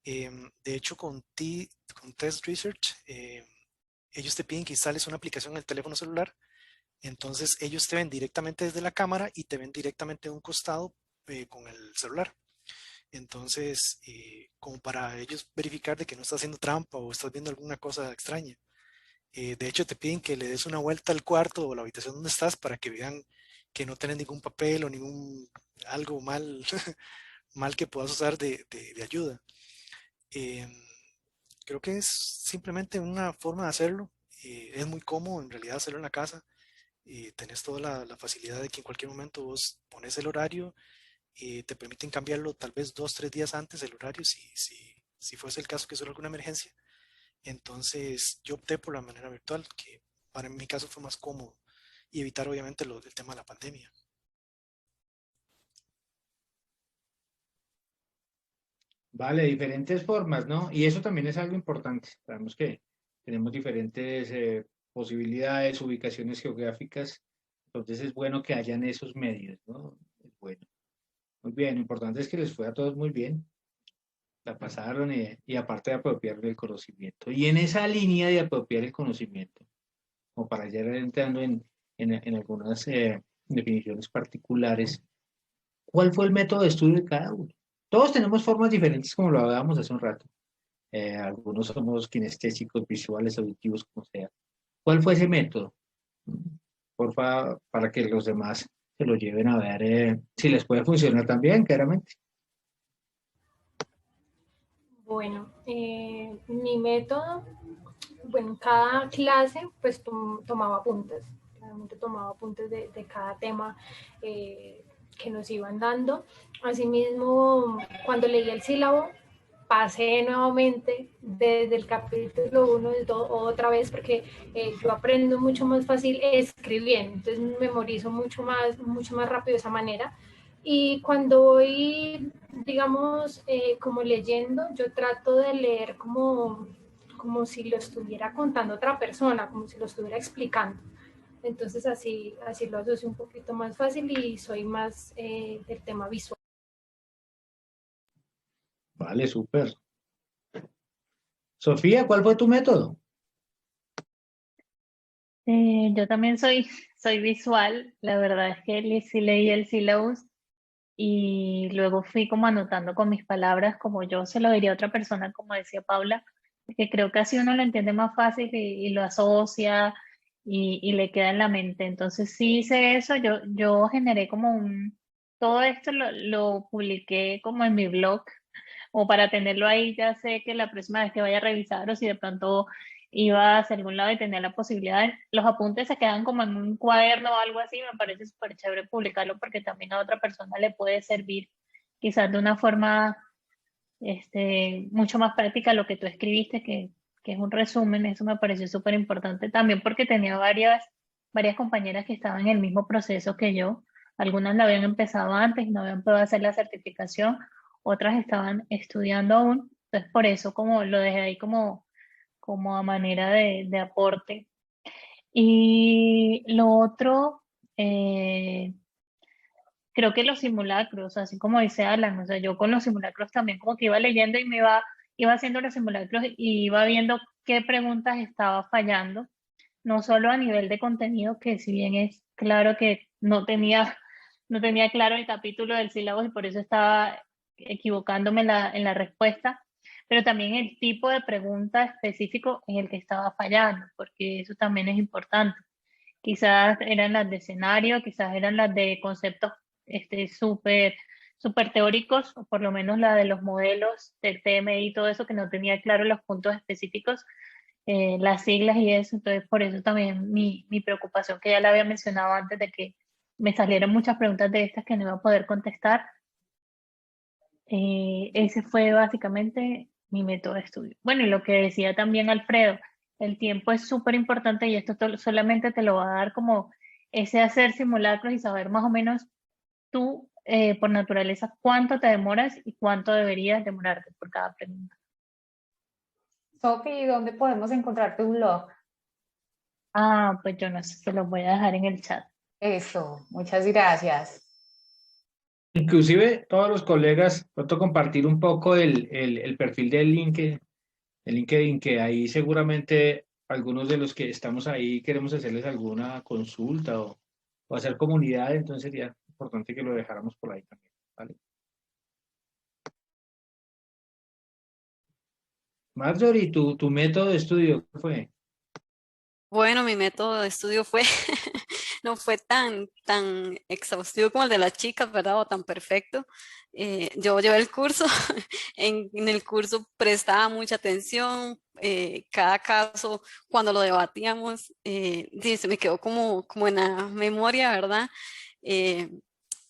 De hecho, con Test Research, ellos te piden que instales una aplicación en el teléfono celular, entonces ellos te ven directamente desde la cámara y te ven directamente de un costado con el celular. Entonces, como para ellos verificar de que no estás haciendo trampa o estás viendo alguna cosa extraña. De hecho, te piden que le des una vuelta al cuarto o la habitación donde estás para que vean que no tienes ningún papel o ningún algo mal, mal que puedas usar de ayuda. Eh, Creo que es simplemente una forma de hacerlo. Es muy cómodo en realidad hacerlo en la casa. Tenés toda la facilidad de que en cualquier momento vos pones el horario y te permiten cambiarlo tal vez 2, 3 días antes del horario si fuese el caso que hubiera alguna emergencia. Entonces yo opté por la manera virtual, que para mi caso fue más cómodo y evitar obviamente el tema de la pandemia. Vale, diferentes formas, ¿no? Y eso también es algo importante. Sabemos que tenemos diferentes posibilidades, ubicaciones geográficas, entonces es bueno que hayan esos medios, ¿no? Es bueno. Muy bien, lo importante es que les fue a todos muy bien, la pasaron y aparte de apropiar el conocimiento. Y en esa línea de apropiar el conocimiento, como para ya ir entrando en algunas definiciones particulares, ¿cuál fue el método de estudio de cada uno? Todos tenemos formas diferentes, como lo hablábamos hace un rato. Algunos somos kinestésicos, visuales, auditivos, como sea. ¿Cuál fue ese método? Porfa, para que los demás se lo lleven a ver si les puede funcionar también, claramente. Bueno, mi método, bueno, cada clase pues tomaba apuntes, realmente tomaba apuntes de cada tema que nos iban dando. Asimismo, cuando leí el sílabo, pasé nuevamente desde el capítulo 1 otra vez porque yo aprendo mucho más fácil escribiendo, entonces memorizo mucho más rápido de esa manera. Y cuando voy, digamos, como leyendo, yo trato de leer como si lo estuviera contando otra persona, como si lo estuviera explicando. Entonces así lo asocio un poquito más fácil y soy más del tema visual. Vale, súper. Sofía, ¿cuál fue tu método? Yo también soy visual, la verdad es que sí leí el syllabus y luego fui como anotando con mis palabras como yo se lo diría a otra persona, como decía Paula, porque creo que así uno lo entiende más fácil y lo asocia y le queda en la mente. Entonces sí hice eso, yo generé como todo esto lo publiqué como en mi blog o para tenerlo ahí, ya sé que la próxima vez que vaya a revisar o si de pronto iba hacia algún lado y tenía la posibilidad, los apuntes se quedan como en un cuaderno o algo así, me parece súper chévere publicarlo porque también a otra persona le puede servir quizás de una forma mucho más práctica lo que tú escribiste, que es un resumen, eso me pareció súper importante también porque tenía varias compañeras que estaban en el mismo proceso que yo, algunas la habían empezado antes y no habían podido hacer la certificación, otras estaban estudiando aún, entonces por eso como lo dejé ahí como a manera de aporte. Y lo otro, creo que los simulacros, así como dice Alan, o sea, yo con los simulacros también como que iba leyendo y iba haciendo los simulacros y iba viendo qué preguntas estaba fallando, no solo a nivel de contenido, que si bien es claro que no tenía claro el capítulo del sílabo y por eso estaba equivocándome en la respuesta, pero también el tipo de pregunta específico en el que estaba fallando, porque eso también es importante. Quizás eran las de escenario, quizás eran las de conceptos súper súper teóricos, o por lo menos la de los modelos del TMI y todo eso que no tenía claro los puntos específicos, las siglas y eso. Entonces, por eso también mi preocupación, que ya la había mencionado antes, de que me salieron muchas preguntas de estas que no iba a poder contestar. Ese fue básicamente mi método de estudio. Bueno, y lo que decía también Alfredo, el tiempo es súper importante y esto solamente te lo va a dar como ese hacer simulacros y saber más o menos tú, por naturaleza, cuánto te demoras y cuánto deberías demorarte por cada pregunta. Sofi, ¿dónde podemos encontrar tu blog? Ah, pues yo no sé, te lo voy a dejar en el chat. Eso, muchas gracias. Inclusive todos los colegas, trato de compartir un poco el perfil de LinkedIn, que ahí seguramente algunos de los que estamos ahí queremos hacerles alguna consulta o hacer comunidad, entonces sería importante que lo dejáramos por ahí también, ¿vale? Marjorie, tu método de estudio, ¿qué fue? Bueno, mi método de estudio fue, no fue tan exhaustivo como el de las chicas, ¿verdad? O tan perfecto. Yo llevé el curso, en el curso prestaba mucha atención, cada caso, cuando lo debatíamos, sí, se me quedó como en la memoria, ¿verdad? Eh,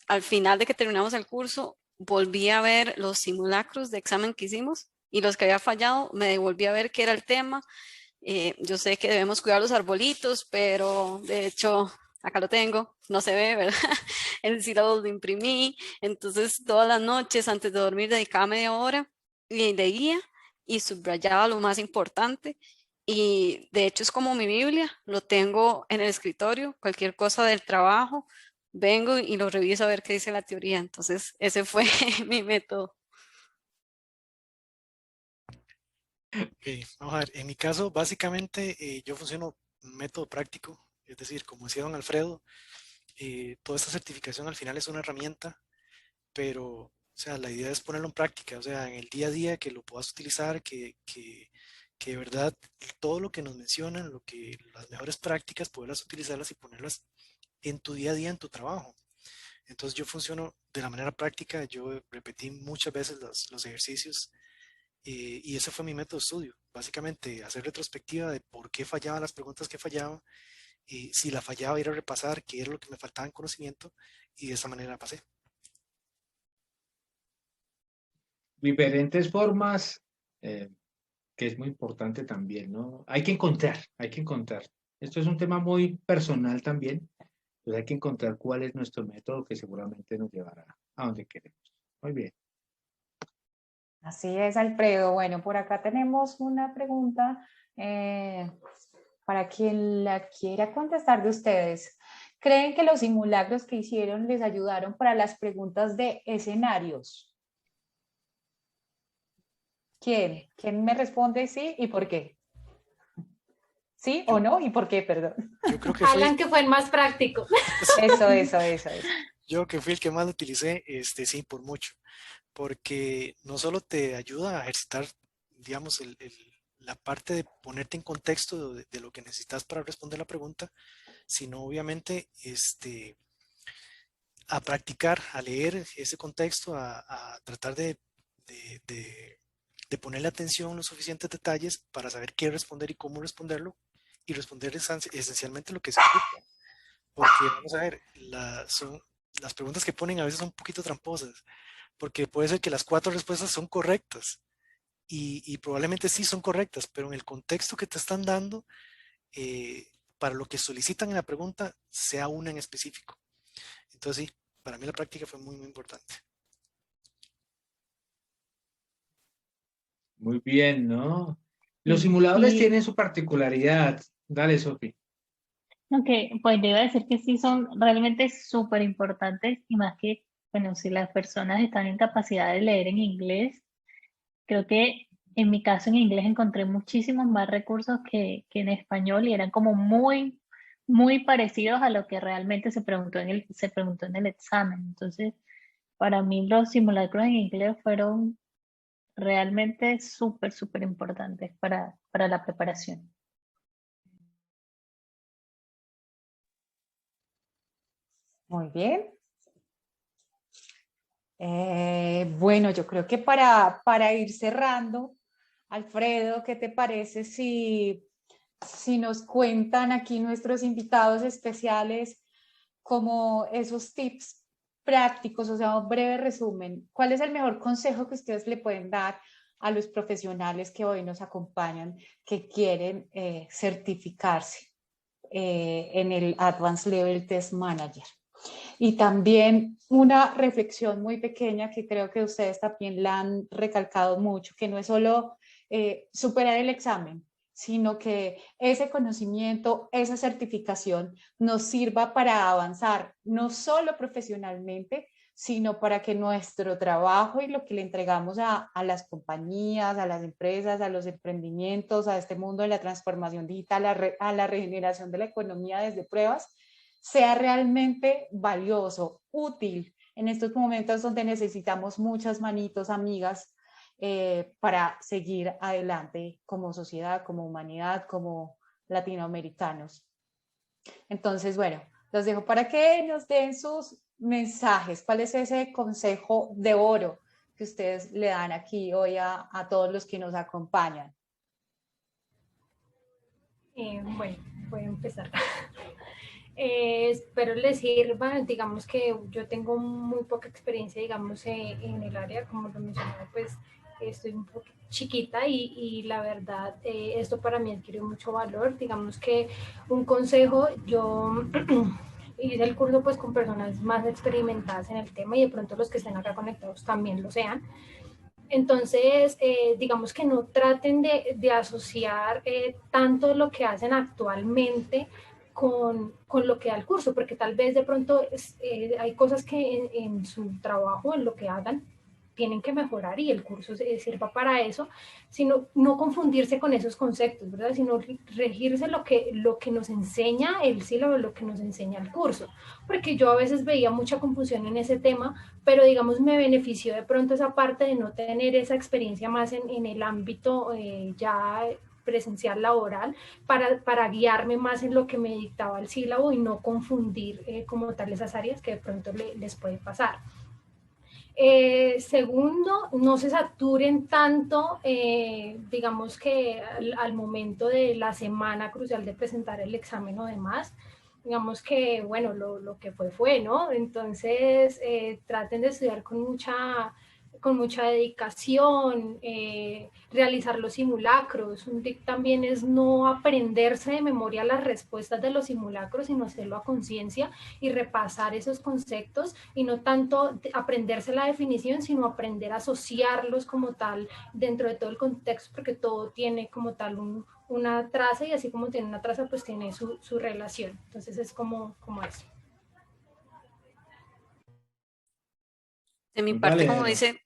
Al final de que terminamos el curso, volví a ver los simulacros de examen que hicimos y los que había fallado, me devolví a ver qué era el tema. Yo sé que debemos cuidar los arbolitos, pero de hecho, acá lo tengo, no se ve, ¿verdad? El sílabo lo imprimí, entonces todas las noches antes de dormir dedicaba media hora y leía y subrayaba lo más importante. Y de hecho es como mi Biblia, lo tengo en el escritorio, cualquier cosa del trabajo, vengo y lo reviso a ver qué dice la teoría. Entonces ese fue mi método. Ok, vamos a ver, en mi caso, básicamente yo funciono método práctico, es decir, como decía don Alfredo, toda esta certificación al final es una herramienta, pero, o sea, la idea es ponerlo en práctica, o sea, en el día a día que lo puedas utilizar, que de verdad todo lo que nos mencionan, las mejores prácticas, poderlas utilizarlas y ponerlas en tu día a día, en tu trabajo. Entonces yo funciono de la manera práctica, yo repetí muchas veces los ejercicios y ese fue mi método de estudio, básicamente hacer retrospectiva de por qué fallaban las preguntas que fallaba, y si la fallaba ir a repasar qué era lo que me faltaba en conocimiento y de esa manera pasé. Diferentes formas, que es muy importante también, ¿no? Hay que encontrar. Esto es un tema muy personal también, pues hay que encontrar cuál es nuestro método que seguramente nos llevará a donde queremos. Muy bien. Así es, Alfredo. Bueno, por acá tenemos una pregunta para quien la quiera contestar de ustedes. ¿Creen que los simulacros que hicieron les ayudaron para las preguntas de escenarios? ¿Quién? ¿Quién me responde sí y por qué? ¿Sí o Yo, no y por qué? Perdón. yo creo que fui, Alan, que fue el más práctico. Eso. yo que fui el que más lo utilicé, sí, por mucho, porque no solo te ayuda a ejercitar, digamos, la parte de ponerte en contexto de lo que necesitas para responder la pregunta, sino obviamente a practicar, a leer ese contexto, a tratar de- de- de ponerle atención a los suficientes detalles para saber qué responder y cómo responderlo, y responder esencialmente lo que se ocupa. Porque, vamos a ver, las preguntas que ponen a veces son un poquito tramposas, porque puede ser que las 4 respuestas son correctas, y probablemente sí son correctas, pero en el contexto que te están dando, para lo que solicitan en la pregunta, sea una en específico. Entonces sí, para mí la práctica fue muy, muy importante. Muy bien, ¿no? Los Sí, simuladores y tienen su particularidad. Dale, Sofi. aunque, pues yo iba a decir que sí son realmente súper importantes y más que, bueno, si las personas están en capacidad de leer en inglés, creo que en mi caso en inglés encontré muchísimos más recursos que en español y eran como muy parecidos a lo que realmente se preguntó en el examen. Entonces, para mí los simulacros en inglés fueron realmente súper importantes para la preparación. Muy bien. Bueno, yo creo que para ir cerrando, Alfredo, ¿qué te parece si nos cuentan aquí nuestros invitados especiales como esos tips prácticos, o sea, un breve resumen? ¿Cuál es el mejor consejo que ustedes le pueden dar a los profesionales que hoy nos acompañan, que quieren certificarse en el Advanced Level Test Manager? Y también una reflexión muy pequeña que creo que ustedes también la han recalcado mucho, que no es solo superar el examen, sino que ese conocimiento, esa certificación nos sirva para avanzar, no solo profesionalmente, sino para que nuestro trabajo y lo que le entregamos a las compañías, a las empresas, a los emprendimientos, a este mundo de la transformación digital, a la regeneración de la economía desde pruebas, sea realmente valioso, útil en estos momentos donde necesitamos muchas manitos amigas para seguir adelante como sociedad, como humanidad, como latinoamericanos. Entonces, bueno, los dejo para que nos den sus mensajes. ¿Cuál es ese consejo de oro que ustedes le dan aquí hoy a todos los que nos acompañan? Bueno, voy a empezar. Espero les sirva. Digamos que yo tengo muy poca experiencia, digamos, en el área, como lo mencionaba, pues estoy un poco chiquita y la verdad, esto para mí adquirió mucho valor. Digamos que un consejo, yo hice el curso pues con personas más experimentadas en el tema y de pronto los que estén acá conectados también lo sean. Entonces, digamos que no traten de asociar tanto lo que hacen actualmente con lo que da el curso, porque tal vez de pronto hay cosas que en su trabajo, en lo que hagan, tienen que mejorar y el curso sirva para eso, sino no confundirse con esos conceptos, ¿verdad? Sino regirse lo que nos enseña el sílabo, lo que nos enseña el curso, porque yo a veces veía mucha confusión en ese tema, pero digamos me benefició de pronto esa parte de no tener esa experiencia más en el ámbito ya presencial laboral para guiarme más en lo que me dictaba el sílabo y no confundir como tal esas áreas que de pronto les puede pasar. Segundo, no se saturen tanto, digamos que al momento de la semana crucial de presentar el examen o demás, digamos que, bueno, lo que fue, ¿no? Entonces, traten de estudiar con mucha dedicación, realizar los simulacros. Un tip también es no aprenderse de memoria las respuestas de los simulacros, sino hacerlo a conciencia y repasar esos conceptos y no tanto aprenderse la definición, sino aprender a asociarlos como tal dentro de todo el contexto, porque todo tiene como tal una traza y así como tiene una traza, pues tiene su relación. Entonces es como eso. De mi Muy parte, como valedero.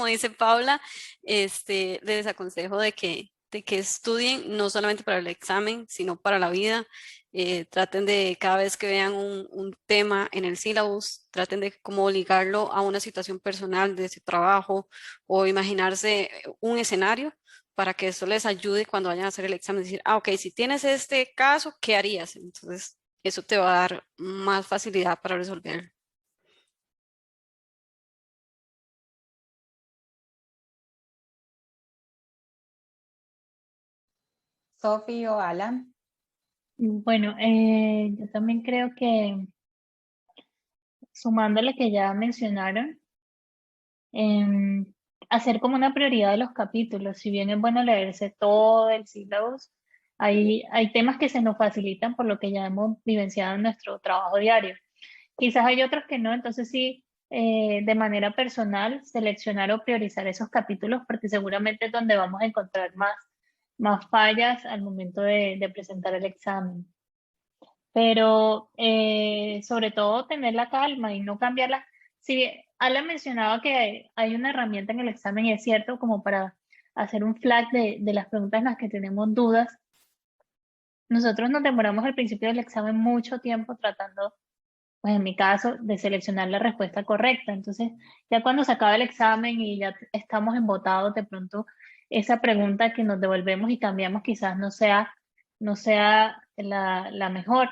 dice, Paula, les aconsejo de que estudien no solamente para el examen, sino para la vida. Traten de cada vez que vean un tema en el syllabus, traten de como ligarlo a una situación personal de su trabajo o imaginarse un escenario para que eso les ayude cuando vayan a hacer el examen. Decir, ok, si tienes este caso, ¿qué harías? Entonces, eso te va a dar más facilidad para resolverlo. Sofi o Alan. Bueno, yo también creo que sumando lo que ya mencionaron, hacer como una prioridad de los capítulos. Si bien es bueno leerse todo el syllabus, hay temas que se nos facilitan por lo que ya hemos vivenciado en nuestro trabajo diario. Quizás hay otros que no, entonces sí, de manera personal, seleccionar o priorizar esos capítulos porque seguramente es donde vamos a encontrar más fallas al momento de presentar el examen. Pero sobre todo tener la calma y no cambiarla. Si Alan mencionaba que hay una herramienta en el examen y es cierto como para hacer un flag de las preguntas en las que tenemos dudas. Nosotros nos demoramos al principio del examen mucho tiempo tratando, pues en mi caso, de seleccionar la respuesta correcta. Entonces, ya cuando se acaba el examen y ya estamos embotados, de pronto esa pregunta que nos devolvemos y cambiamos quizás no sea la mejor.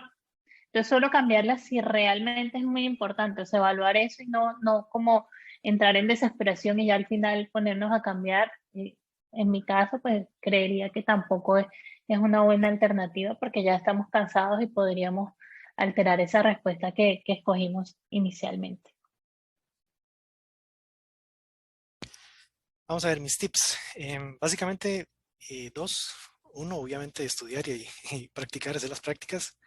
Entonces, solo cambiarla si realmente es muy importante, o sea, evaluar eso y no como entrar en desesperación y ya al final ponernos a cambiar. En mi caso, pues creería que tampoco es una buena alternativa porque ya estamos cansados y podríamos alterar esa respuesta que escogimos inicialmente. Vamos a ver mis tips. Básicamente dos. Uno, obviamente, estudiar y practicar, hacer las prácticas.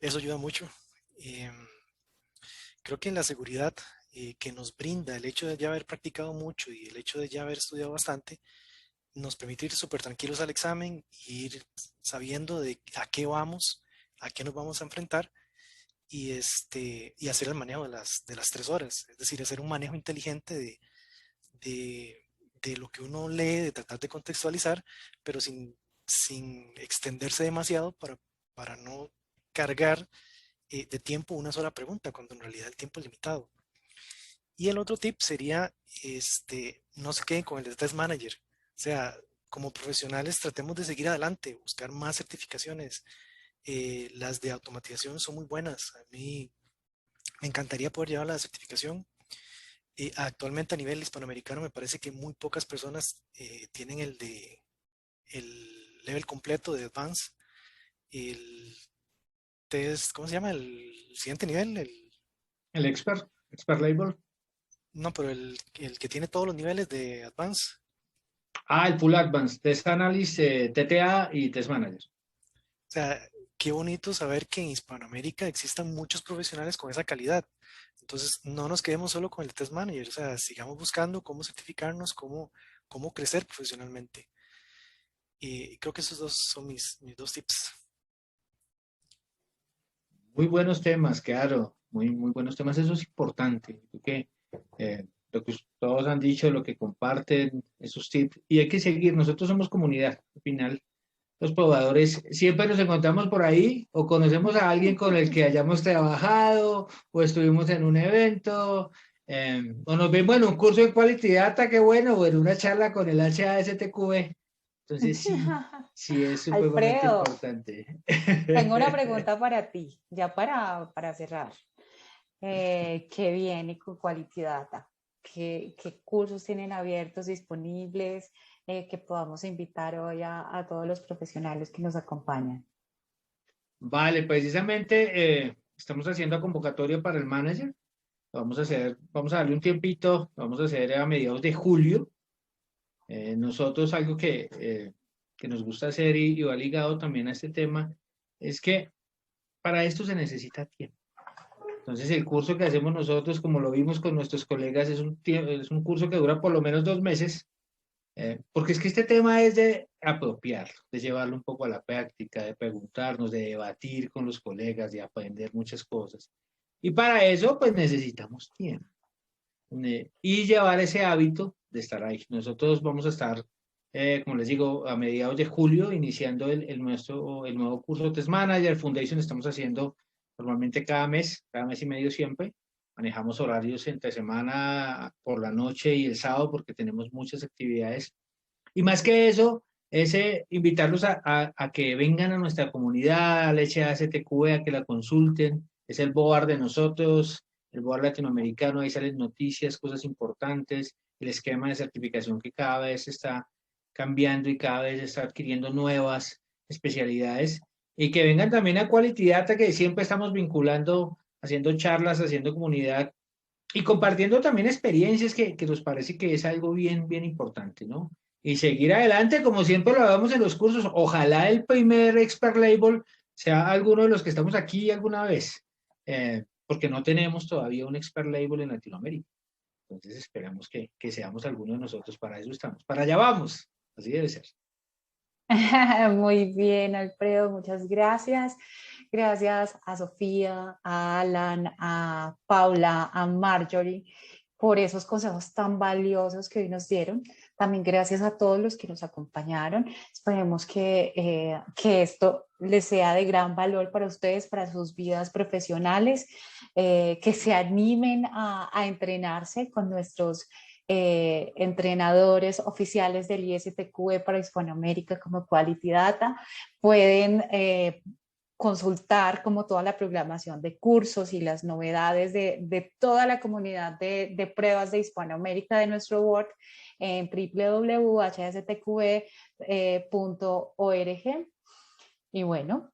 Eso ayuda mucho. Creo que en la seguridad que nos brinda el hecho de ya haber practicado mucho y el hecho de ya haber estudiado bastante, nos permite ir súper tranquilos al examen, ir sabiendo de a qué vamos, a qué nos vamos a enfrentar y hacer el manejo de las 3 horas, es decir, hacer un manejo inteligente de lo que uno lee, de tratar de contextualizar, pero sin extenderse demasiado para no cargar de tiempo una sola pregunta, cuando en realidad el tiempo es limitado. Y el otro tip sería, no se queden con el de Test Manager. O sea, como profesionales tratemos de seguir adelante, buscar más certificaciones. Las de automatización son muy buenas. A mí me encantaría poder llevar la certificación. Actualmente a nivel hispanoamericano me parece que muy pocas personas tienen el level completo de Advanced. El test, ¿cómo se llama? El siguiente nivel, El expert label. no, pero el que tiene todos los niveles de Advanced. Ah, el Full Advanced, Test Analyst, TTA y Test Manager. O sea, qué bonito saber que en Hispanoamérica existan muchos profesionales con esa calidad. Entonces, no nos quedemos solo con el Test Manager, o sea, sigamos buscando cómo certificarnos, cómo crecer profesionalmente. Y creo que esos dos son mis 2 tips. Muy buenos temas, claro, muy buenos temas, eso es importante. Creo que lo que todos han dicho, lo que comparten, esos tips, y hay que seguir, nosotros somos comunidad, al final. Los probadores siempre nos encontramos por ahí o conocemos a alguien con el que hayamos trabajado o estuvimos en un evento o nos vemos en un curso de Quality Data, qué bueno, o en una charla con el HASTQB. Entonces sí es supremamente Alfredo, importante. tengo una pregunta para ti, ya para cerrar. ¿Qué viene con Quality Data? ¿Qué cursos tienen abiertos, disponibles, que podamos invitar hoy a todos los profesionales que nos acompañan? Vale, precisamente estamos haciendo convocatoria para el manager. Vamos a darle un tiempito, vamos a hacer a mediados de julio. Nosotros algo que nos gusta hacer y va ligado también a este tema es que para esto se necesita tiempo. Entonces el curso que hacemos nosotros, como lo vimos con nuestros colegas, es un curso que dura por lo menos 2 meses, porque es que este tema es de apropiarlo, de llevarlo un poco a la práctica, de preguntarnos, de debatir con los colegas, de aprender muchas cosas. Y para eso pues necesitamos tiempo. Y llevar ese hábito de estar ahí. Nosotros vamos a estar, como les digo, a mediados de julio, iniciando el nuevo curso Test Manager Foundation. Estamos haciendo normalmente cada mes y medio siempre. Manejamos horarios entre semana, por la noche y el sábado, porque tenemos muchas actividades. Y más que eso, es invitarlos a que vengan a nuestra comunidad, al HASTQB, a que la consulten. Es el board de nosotros, el board latinoamericano, ahí salen noticias, cosas importantes, el esquema de certificación que cada vez está cambiando y cada vez está adquiriendo nuevas especialidades. Y que vengan también a Quality Data, que siempre estamos vinculando, haciendo charlas, haciendo comunidad y compartiendo también experiencias que nos parece que es algo bien importante, ¿no? Y seguir adelante, como siempre lo hagamos en los cursos. Ojalá el primer Expert Label sea alguno de los que estamos aquí alguna vez, porque no tenemos todavía un Expert Label en Latinoamérica. Entonces esperamos que seamos alguno de nosotros, para eso estamos. Para allá vamos, así debe ser. Muy bien, Alfredo, muchas gracias. Gracias a Sofía, a Alan, a Paula, a Marjorie por esos consejos tan valiosos que hoy nos dieron. También gracias a todos los que nos acompañaron. Esperemos que esto les sea de gran valor para ustedes, para sus vidas profesionales, que se animen a entrenarse con nuestros entrenadores oficiales del ISTQB para Hispanoamérica como Quality Data. Pueden consultar como toda la programación de cursos y las novedades de toda la comunidad de pruebas de Hispanoamérica de nuestro board en www.hstqb.org. Y bueno,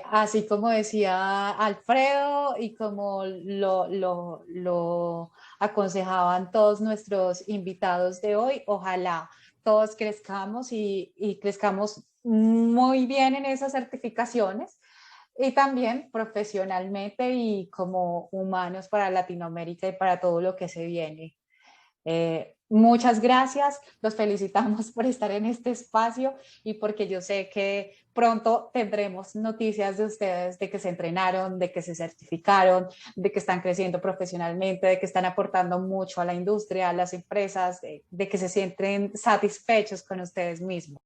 así como decía Alfredo y como lo aconsejaban todos nuestros invitados de hoy, ojalá todos crezcamos y crezcamos muy bien en esas certificaciones. y también profesionalmente y como humanos para Latinoamérica y para todo lo que se viene. Muchas gracias, los felicitamos por estar en este espacio y porque yo sé que pronto tendremos noticias de ustedes, de que se entrenaron, de que se certificaron, de que están creciendo profesionalmente, de que están aportando mucho a la industria, a las empresas, de que se sienten satisfechos con ustedes mismos.